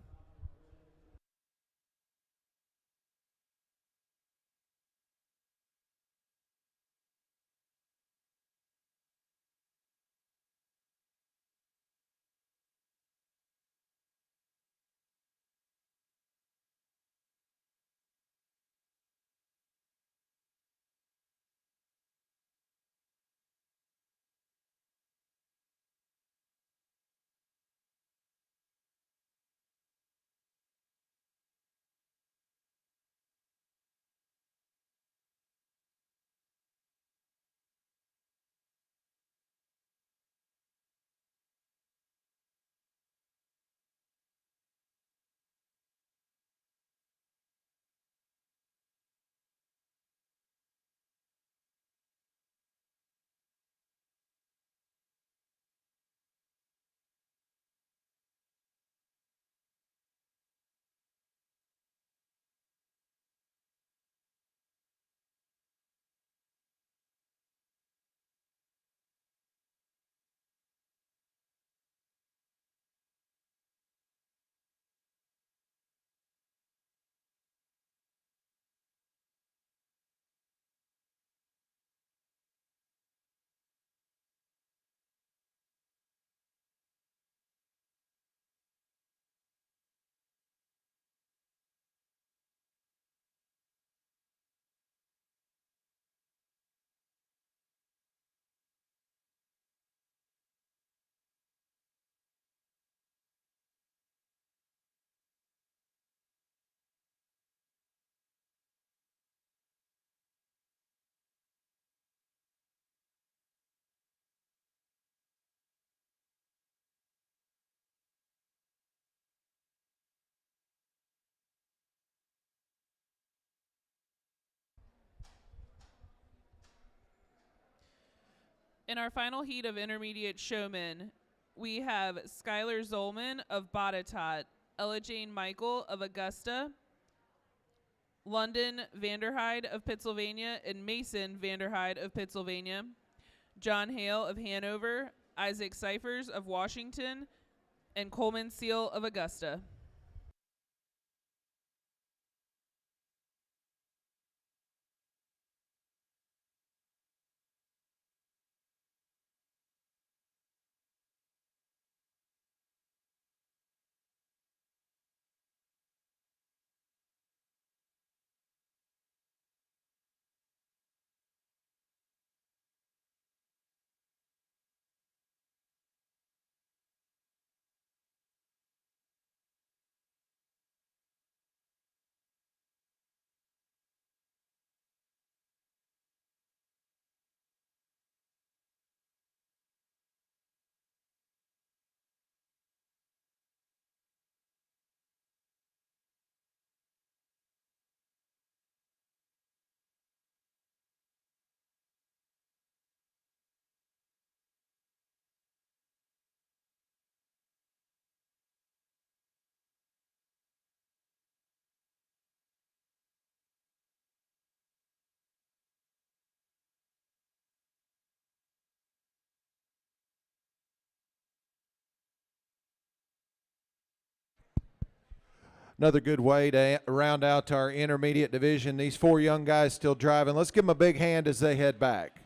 In our final heat of intermediate showmen, we have Skylar Zolman of Botetourt, Ella Jane Michael of Augusta, London Vanderhyde of Pennsylvania, and Mason Vanderhyde of Pennsylvania, John Hale of Hanover, Isaac Cyphers of Washington, and Coleman Seal of Augusta. Another good way to round out our intermediate division. These four young guys still driving. Let's give them a big hand as they head back.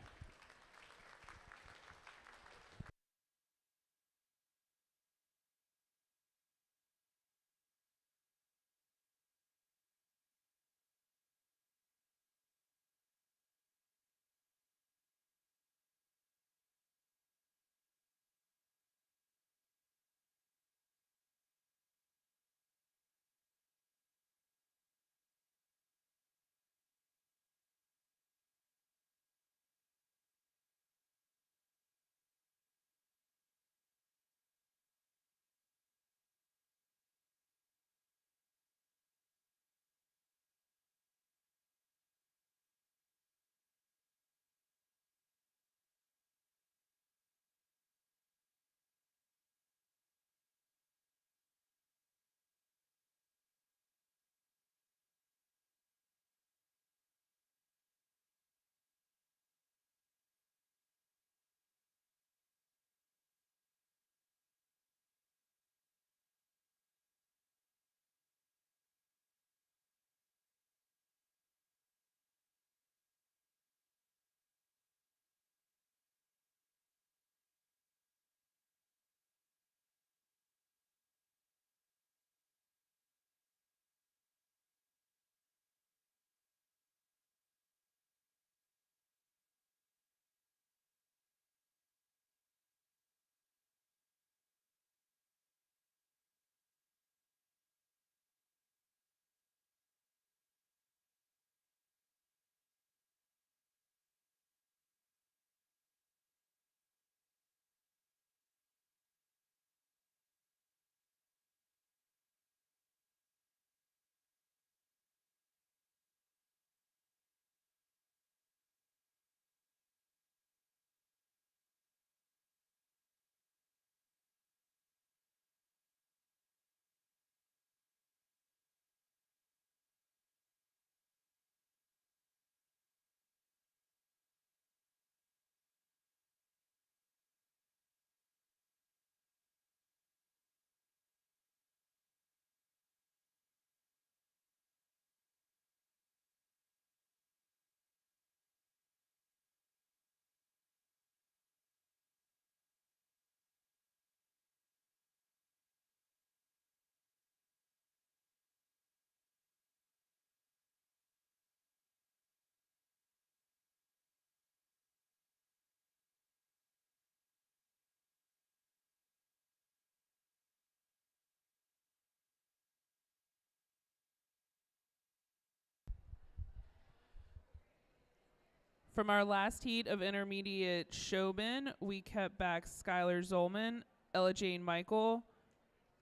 From our last heat of intermediate showmen, we kept back Skylar Zolman, Ella Jane Michael,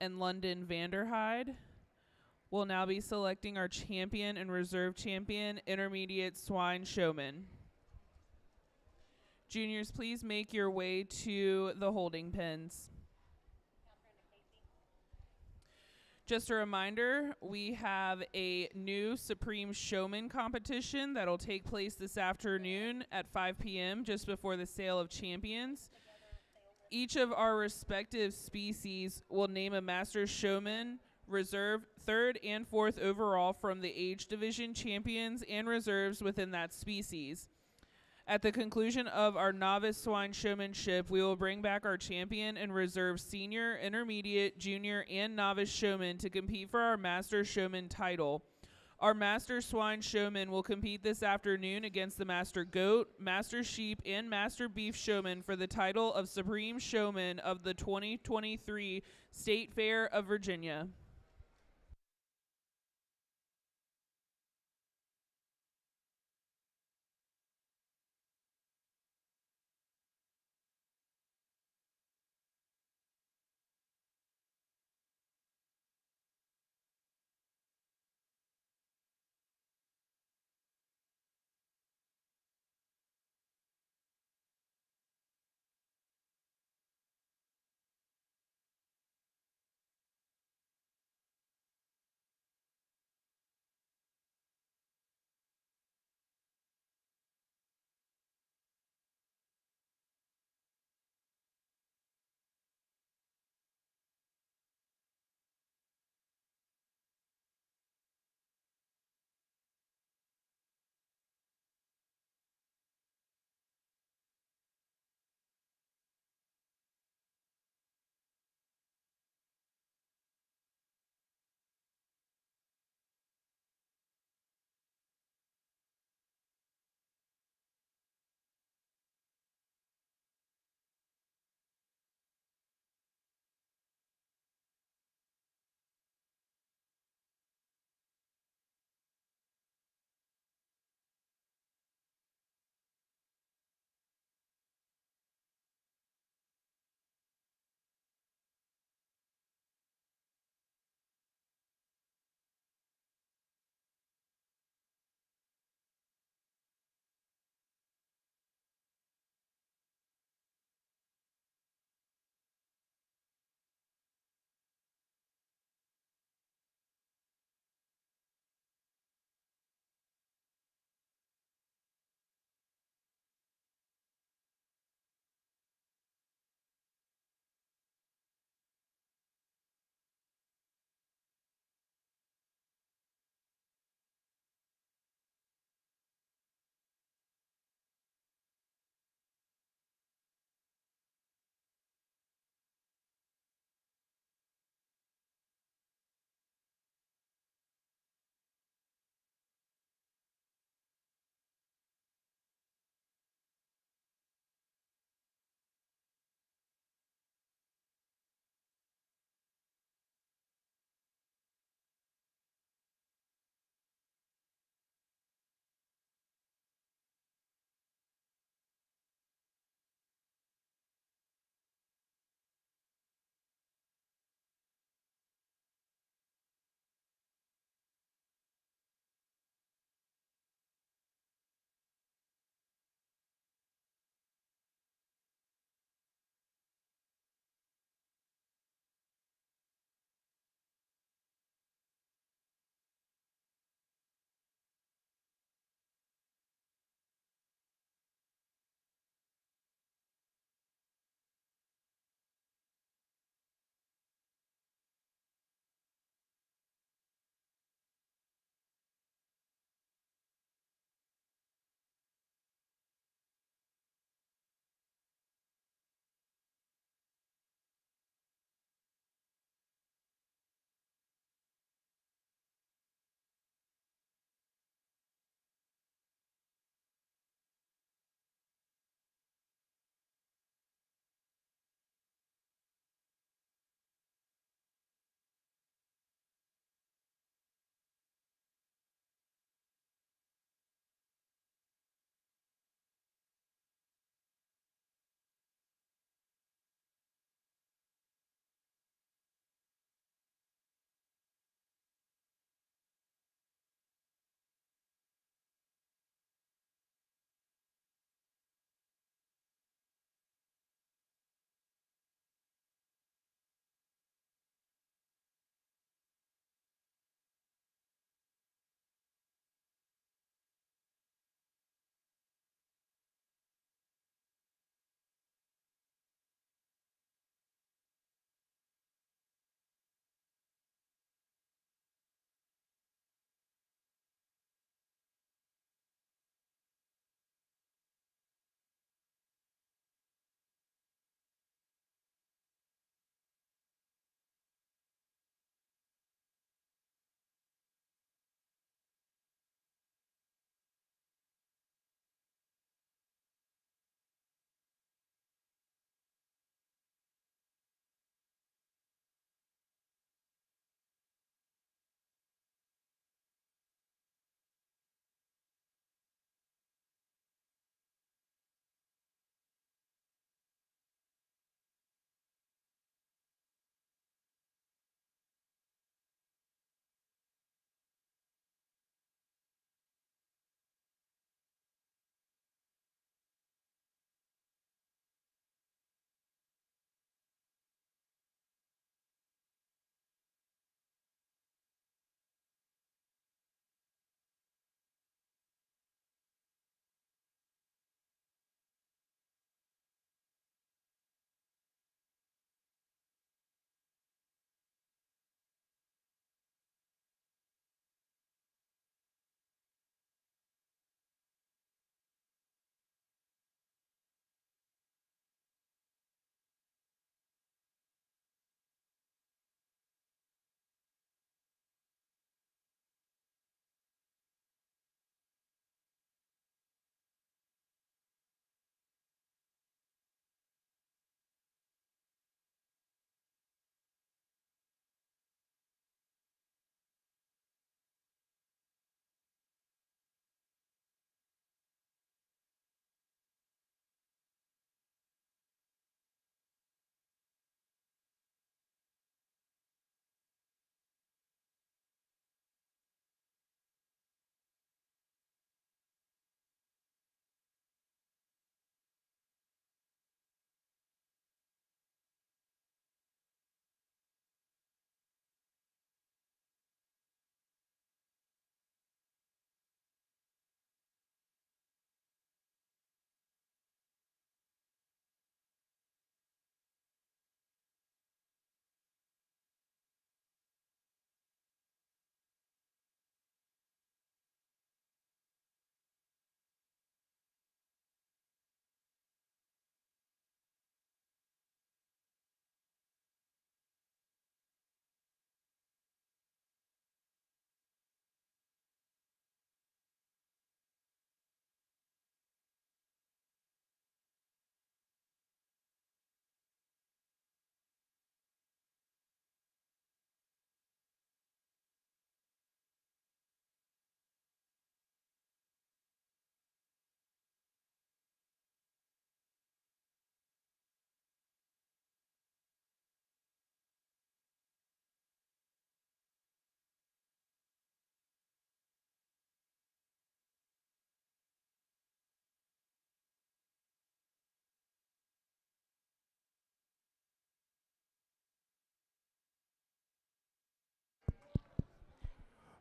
and London Vanderhyde. We'll now be selecting our champion and reserve champion intermediate swine showman. Juniors, please make your way to the holding pens. Just a reminder, we have a new Supreme Showman competition that'll take place this afternoon at 5 p.m. just before the sale of champions. Each of our respective species will name a Master Showman, reserve, third and fourth overall from the age division champions and reserves within that species. At the conclusion of our novice swine showmanship, we will bring back our champion and reserve senior, intermediate, junior, and novice showmen to compete for our master showman title. Our master swine showman will compete this afternoon against the master goat, master sheep, and master beef showman for the title of Supreme Showman of the 2023 State Fair of Virginia.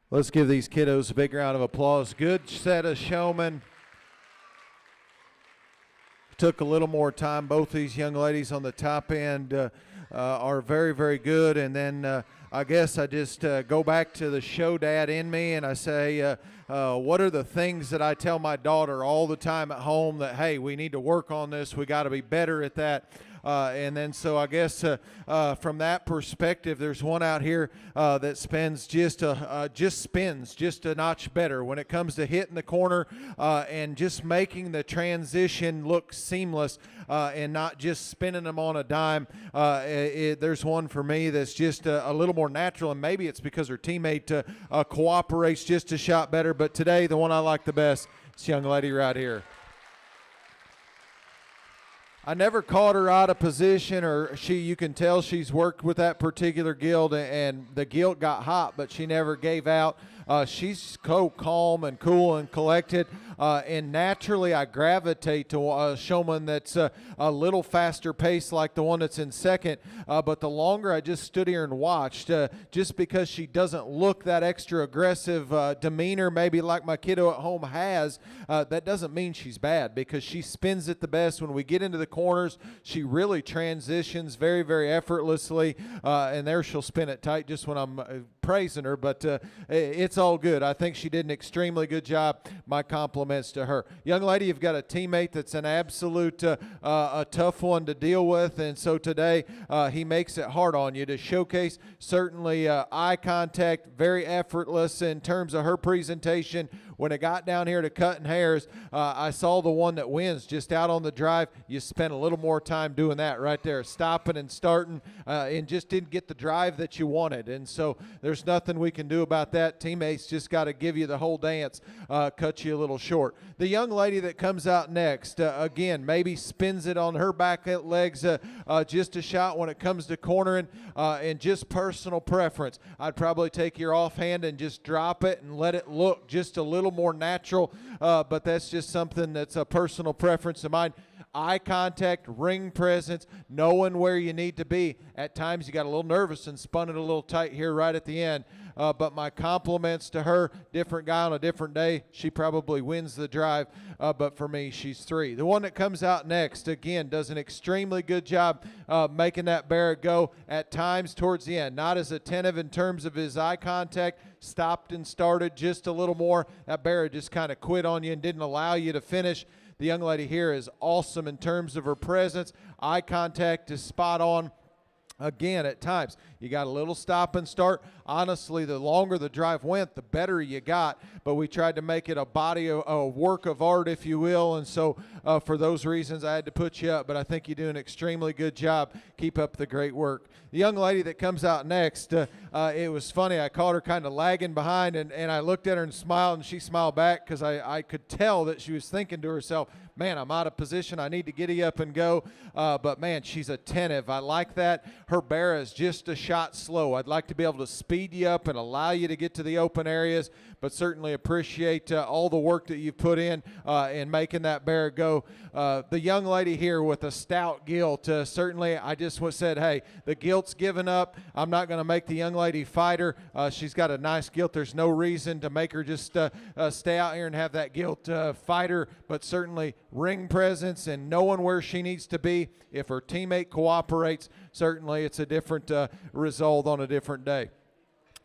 Let's give these kiddos a big round of applause. Good set of showmen. Took a little more time. Both these young ladies on the top end are very, very good. And then I guess I just go back to the show dad in me and I say, what are the things that I tell my daughter all the time at home that, hey, we need to work on this. We got to be better at that. And then so I guess from that perspective, there's one out here that spins just a notch better when it comes to hitting the corner and just making the transition look seamless and not just spinning them on a dime. There's one for me that's just a little more natural, and maybe it's because her teammate cooperates just a shot better. But today, the one I like the best, this young lady right here. I never caught her out of position, or you can tell she's worked with that particular gilt, and the gilt got hot, but she never gave out. She's so calm and cool and collected, and naturally I gravitate to a showman that's a little faster pace like the one that's in second, but the longer I just stood here and watched, just because she doesn't look that extra aggressive demeanor maybe like my kiddo at home has, that doesn't mean she's bad, because she spins it the best. When we get into the corners, she really transitions very, very effortlessly, and there she'll spin it tight just when I'm praising her, but it's all good. I think she did an extremely good job. My compliments to her. Young lady, you've got a teammate that's an absolute a tough one to deal with, and so today he makes it hard on you to showcase. Certainly eye contact, very effortless in terms of her presentation. When it got down here to cutting hairs, I saw the one that wins just out on the drive. You spent a little more time doing that right there, stopping and starting, and just didn't get the drive that you wanted. And so there's nothing we can do about that. Teammates just got to give you the whole dance, cut you a little short. The young lady that comes out next, again, maybe spins it on her back legs just a shot when it comes to cornering, and just personal preference. I'd probably take your offhand and just drop it and let it look just a little more natural, but that's just something that's a personal preference of mine. Eye contact, ring presence, knowing where you need to be. At times you got a little nervous and spun it a little tight here right at the end, but my compliments to her. Different guy on a different day, she probably wins the drive, but for me, she's 3. The one that comes out next, again, does an extremely good job making that barrow go at times towards the end. Not as attentive in terms of his eye contact, stopped and started just a little more. That barrow just kind of quit on you and didn't allow you to finish. The young lady here is awesome in terms of her presence. Eye contact is spot on. Again, at times, you got a little stop and start. Honestly, the longer the drive went, the better you got. But we tried to make it a work of art, if you will. And so for those reasons, I had to put you up. But I think you do an extremely good job. Keep up the great work. The young lady that comes out next, it was funny. I caught her kind of lagging behind, and I looked at her and smiled, and she smiled back because I could tell that she was thinking to herself, man, I'm out of position. I need to giddy up and go. But, man, she's attentive. I like that. Her barrow is just a shot slow. I'd like to be able to speed you up and allow you to get to the open areas, but certainly appreciate all the work that you've put in making that barrow go. The young lady here with a stout gilt, certainly I just said, hey, the gilt's given up. I'm not going to make the young lady fight her. She's got a nice gilt. There's no reason to make her just stay out here and have that gilt fight her, but certainly ring presence and knowing where she needs to be. If her teammate cooperates, certainly it's a different result on a different day.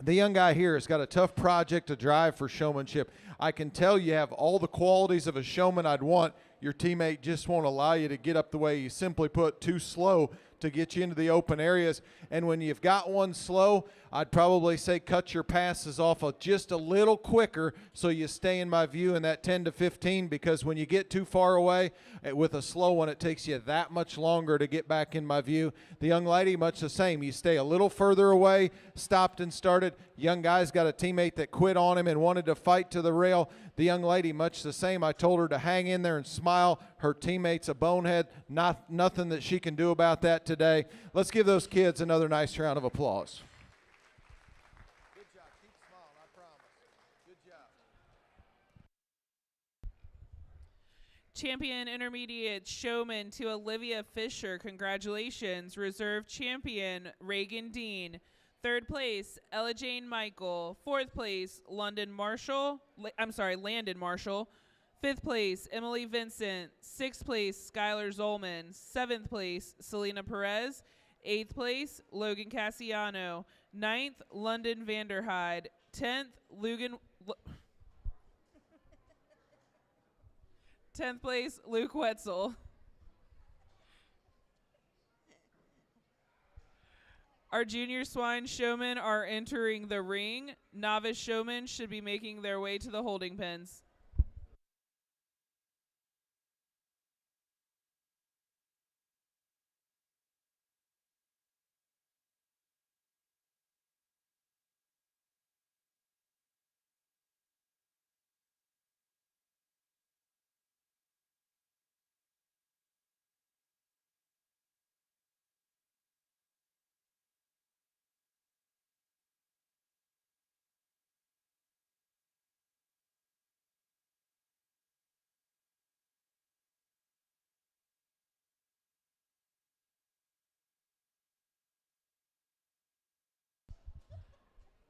The young guy here has got a tough project to drive for showmanship. I can tell you have all the qualities of a showman I'd want. Your teammate just won't allow you to get up the way you simply put, too slow to get you into the open areas. And when you've got one slow, I'd probably say cut your passes off just a little quicker so you stay in my view in that 10 to 15, because when you get too far away with a slow one, it takes you that much longer to get back in my view. The young lady, much the same. You stay a little further away, stopped and started. Young guy's got a teammate that quit on him and wanted to fight to the rail. The young lady, much the same. I told her to hang in there and smile. Her teammate's a bonehead. Nothing that she can do about that today. Let's give those kids another nice round of applause. Good job. Keep smiling, I promise. Good job. Champion Intermediate Showman to Olivia Fisher. Congratulations. Reserve Champion Reagan Dean. Third place, Ella Jane Michael. Fourth place, Landon Marshall. Fifth place, Emily Vincent. Sixth place, Skylar Zolman. Seventh place, Selena Perez. Eighth place, Logan Cassiano. Ninth, London Vanderhyde. 10th place, Luke Wetzel. Our junior swine showmen are entering the ring. Novice showmen should be making their way to the holding pens.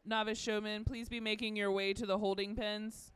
Novice showmen, please be making your way to the holding pens.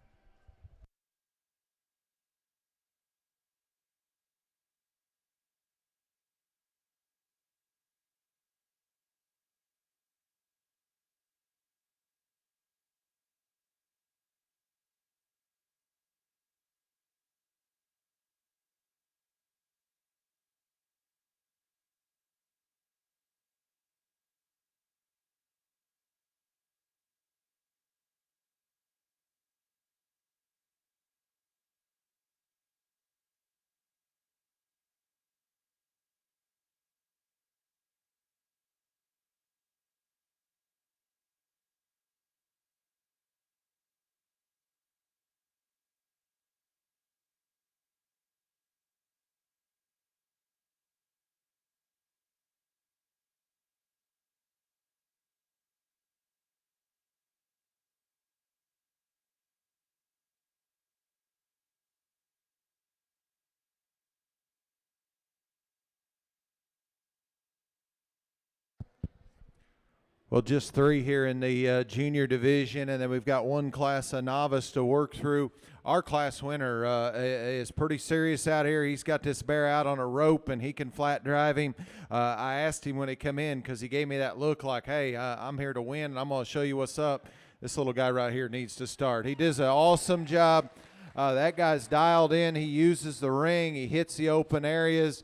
Well, just 3 here in the junior division, and then we've got one class of novice to work through. Our class winner is pretty serious out here. He's got this bear out on a rope, and he can flat drive him. I asked him when he come in because he gave me that look like, hey, I'm here to win, and I'm going to show you what's up. This little guy right here needs to start. He does an awesome job. That guy's dialed in. He uses the ring. He hits the open areas.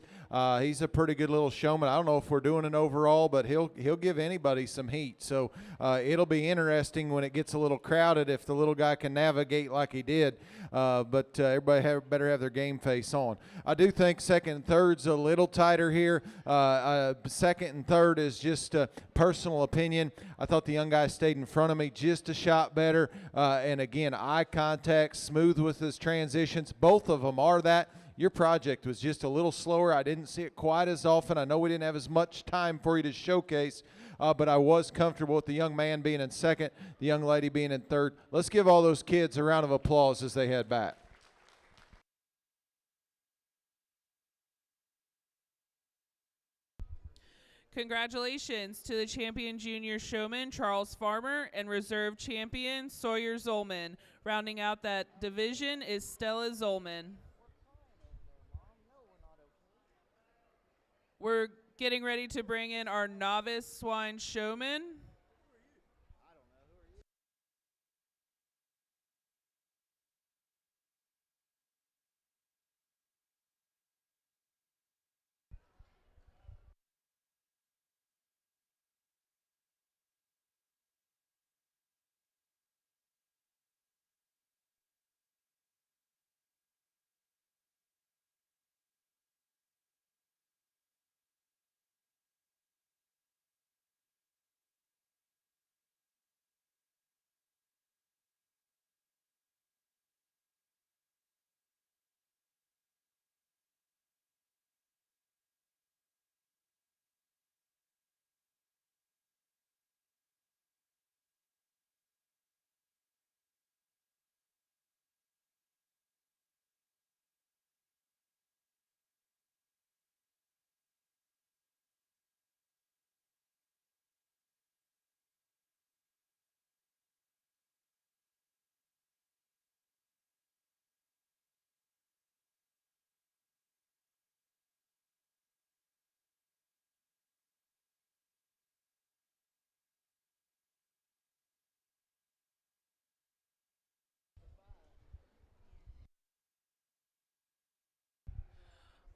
He's a pretty good little showman. I don't know if we're doing an overall, but he'll give anybody some heat. So it'll be interesting when it gets a little crowded if the little guy can navigate like he did. But everybody better have their game face on. I do think second and third's a little tighter here. Second and third is just a personal opinion. I thought the young guy stayed in front of me just a shot better. And again, eye contact, smooth with his transitions. Both of them are that. Your project was just a little slower. I didn't see it quite as often. I know we didn't have as much time for you to showcase, but I was comfortable with the young man being in second, the young lady being in third. Let's give all those kids a round of applause as they head back. Congratulations to the champion junior showman, Charles Farmer, and reserve champion, Sawyer Zolman. Rounding out that division is Stella Zolman. We're getting ready to bring in our novice swine showman.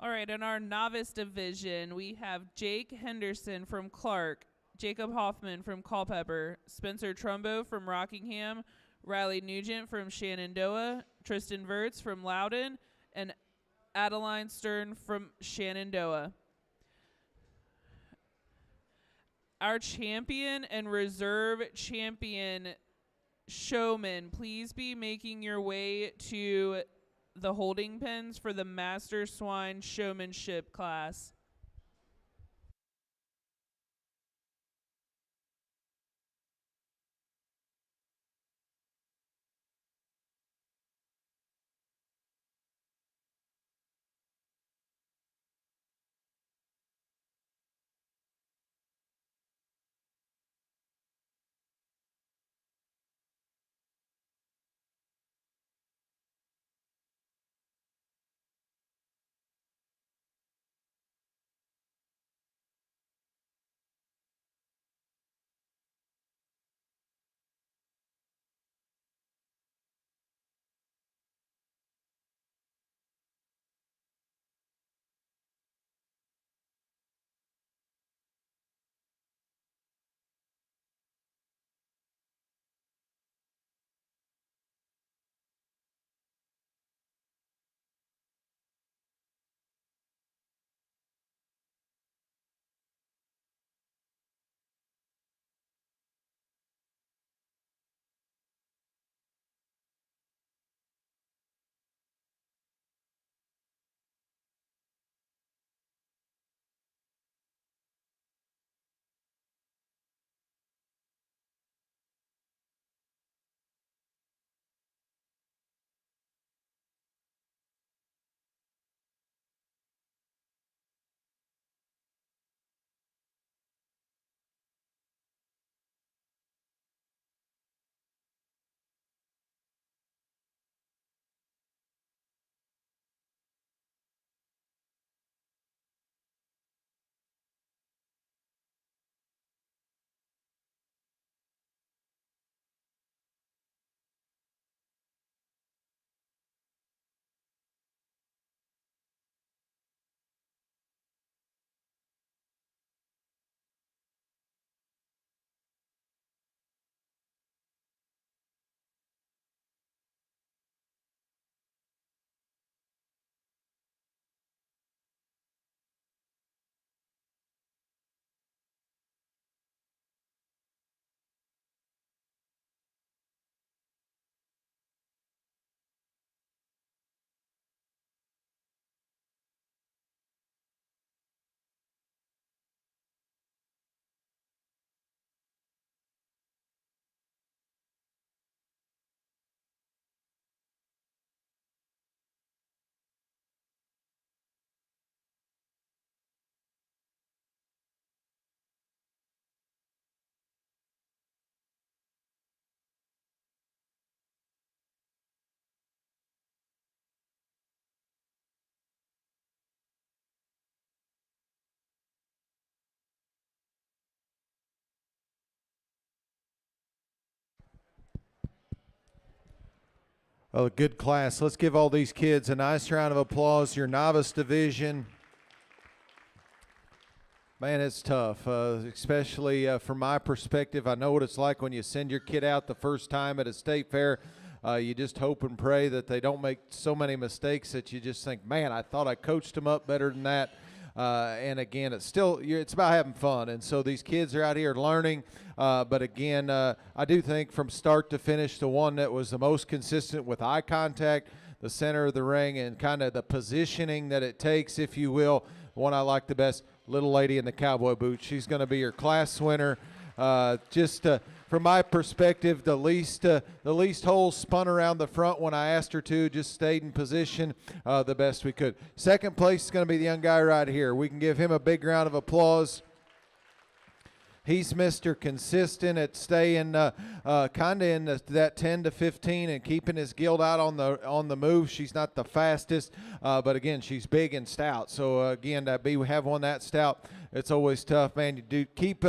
All right, in our novice division, we have Jake Henderson from Clark, Jacob Hoffman from Culpeper, Spencer Trumbo from Rockingham, Riley Nugent from Shenandoah, Tristan Verts from Loudon, and Adeline Stern from Shenandoah. Our champion and reserve champion showman, please be making your way to the holding pens for the Master Swine showmanship class. Well, a good class. Let's give all these kids a nice round of applause. Your novice division. Man, it's tough, especially from my perspective. I know what it's like when you send your kid out the first time at a state fair. You just hope and pray that they don't make so many mistakes that you just think, man, I thought I coached them up better than that. And again, it's about having fun. And so these kids are out here learning. But again, I do think from start to finish, the one that was the most consistent with eye contact, the center of the ring, and kind of the positioning that it takes, if you will, the one I like the best, little lady in the cowboy boots. She's going to be your class winner. From my perspective, the least holes spun around the front when I asked her to, just stayed in position the best we could. Second place is going to be the young guy right here. We can give him a big round of applause. He's Mr. Consistent at staying kind of in that 10 to 15 and keeping his gilt out on the move. She's not the fastest, but again, she's big and stout. So again, we have one that stout. it's always tough, man. You do keep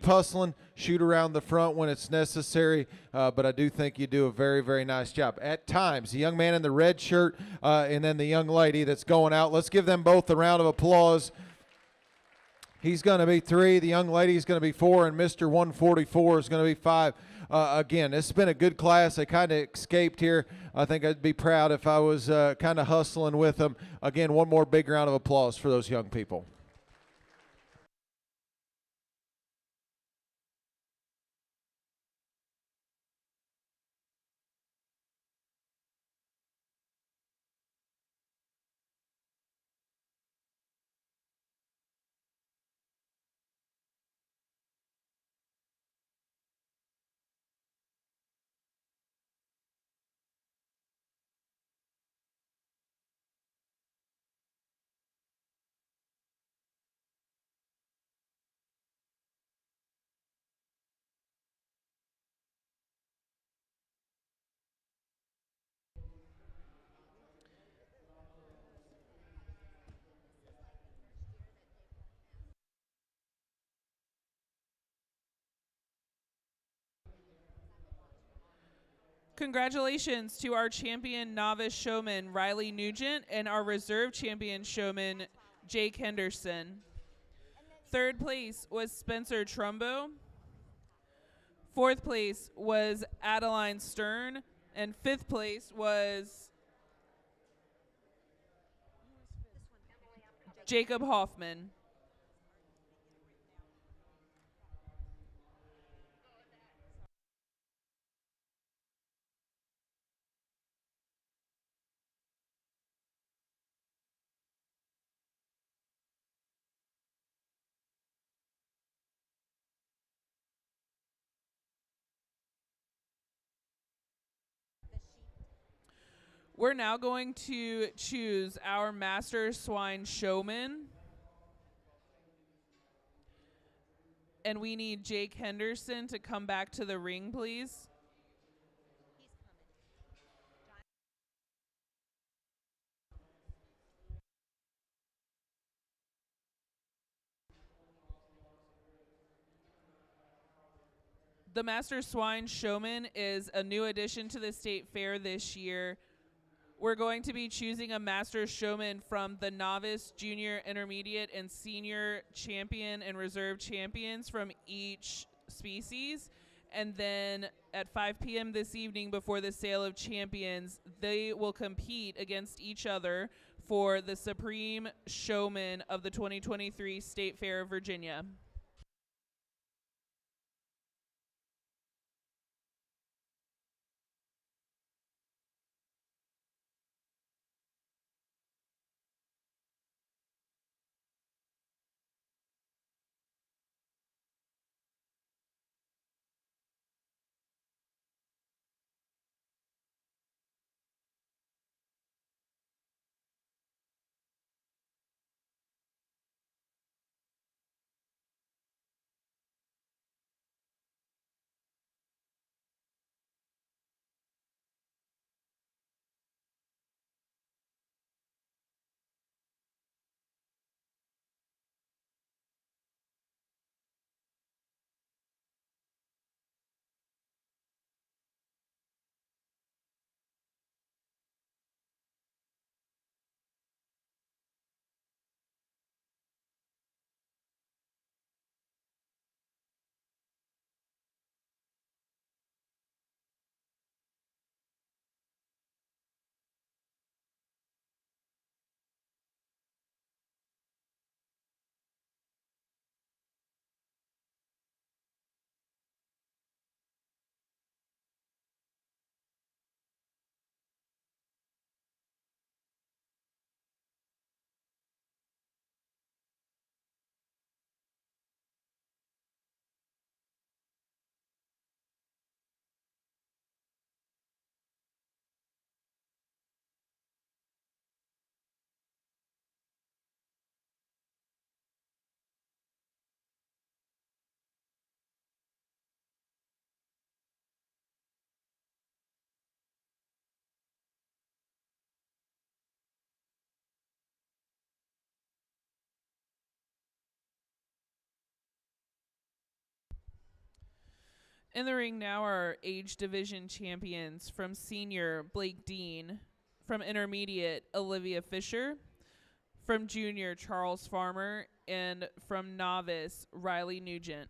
hustling, shoot around the front when it's necessary, but I do think you do a very, very nice job. At times, the young man in the red shirt and then the young lady that's going out, let's give them both a round of applause. He's going to be 3, the young lady is going to be 4, and Mr. 144 is going to be 5. Again, it's been a good class. They kind of escaped here. I think I'd be proud if I was kind of hustling with them. Again, one more big round of applause for those young people. Congratulations to our champion novice showman, Riley Nugent, and our reserve champion showman, Jake Henderson. Third place was Spencer Trumbo. Fourth place was Adeline Stern. And fifth place was Jacob Hoffman. We're now going to choose our master swine showman. And we need Jake Henderson to come back to the ring, please. The Master Swine Showman is a new addition to the state fair this year. We're going to be choosing a Master Showman from the novice, junior, intermediate, and senior champion and reserve champions from each species. And then at 5 p.m. this evening, before the sale of champions, they will compete against each other for the Supreme Showman of the 2023 State Fair of Virginia. In the ring now are our age division champions. From senior, Blake Dean. From intermediate, Olivia Fisher. From junior, Charles Farmer. And from novice, Riley Nugent.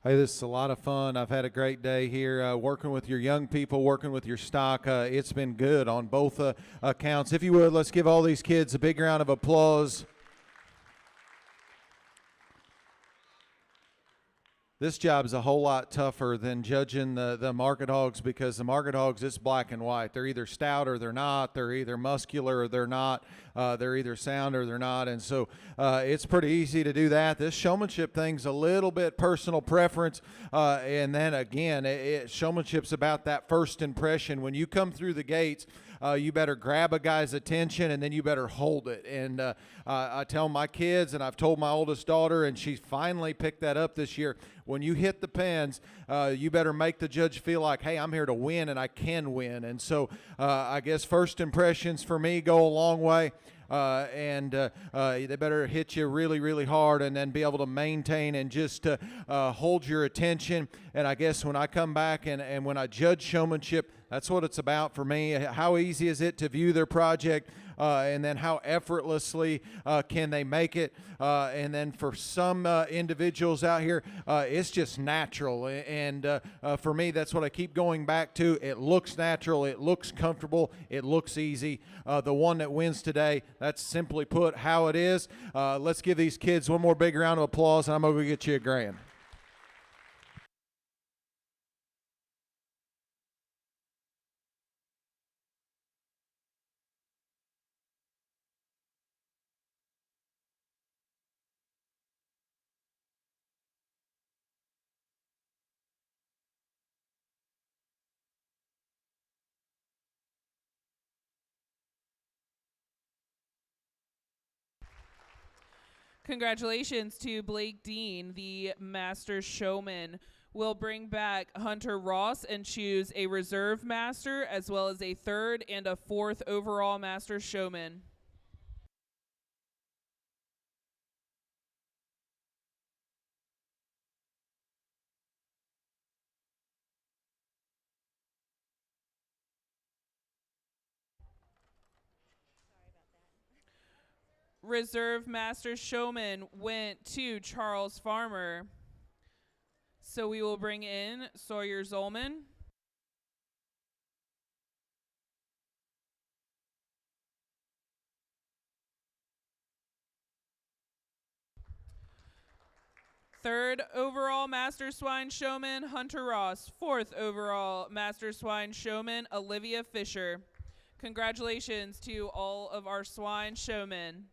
Hey, this is a lot of fun. I've had a great day here working with your young people, working with your stock. It's been good on both accounts. If you would, let's give all these kids a big round of applause. This job is a whole lot tougher than judging the market hogs, because the market hogs, it's black and white. They're either stout or they're not. They're either muscular or they're not. They're either sound or they're not. And so it's pretty easy to do that. This showmanship thing's a little bit personal preference. And then again, showmanship's about that first impression. When you come through the gates, you better grab a guy's attention and then you better hold it. And I tell my kids, and I've told my oldest daughter, and she finally picked that up this year, when you hit the pens, you better make the judge feel like, hey, I'm here to win and I can win. And so I guess first impressions for me go a long way. And they better hit you really, really hard and then be able to maintain and just hold your attention. And I guess when I come back and when I judge showmanship, that's what it's about for me. How easy is it to view their project, and then how effortlessly can they make it? And then for some individuals out here, it's just natural. And for me, that's what I keep going back to. It looks natural. It looks comfortable. It looks easy. The one that wins today, that's simply put how it is. Let's give these kids one more big round of applause, and I'm going to get you a grand. Congratulations to Blake Dean, the master showman. We'll bring back Hunter Ross and choose a reserve master as well as a third and a fourth overall master showman. Reserve master showman went to Charles Farmer. So we will bring in Sawyer Zolman. Third overall Master Swine Showman, Hunter Ross. Fourth overall Master Swine Showman, Olivia Fisher. Congratulations to all of our swine showmen.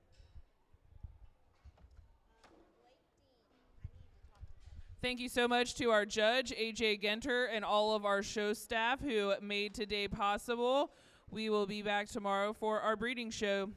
Thank you so much to our judge, AJ Genter, and all of our show staff who made today possible. We will be back tomorrow for our breeding show.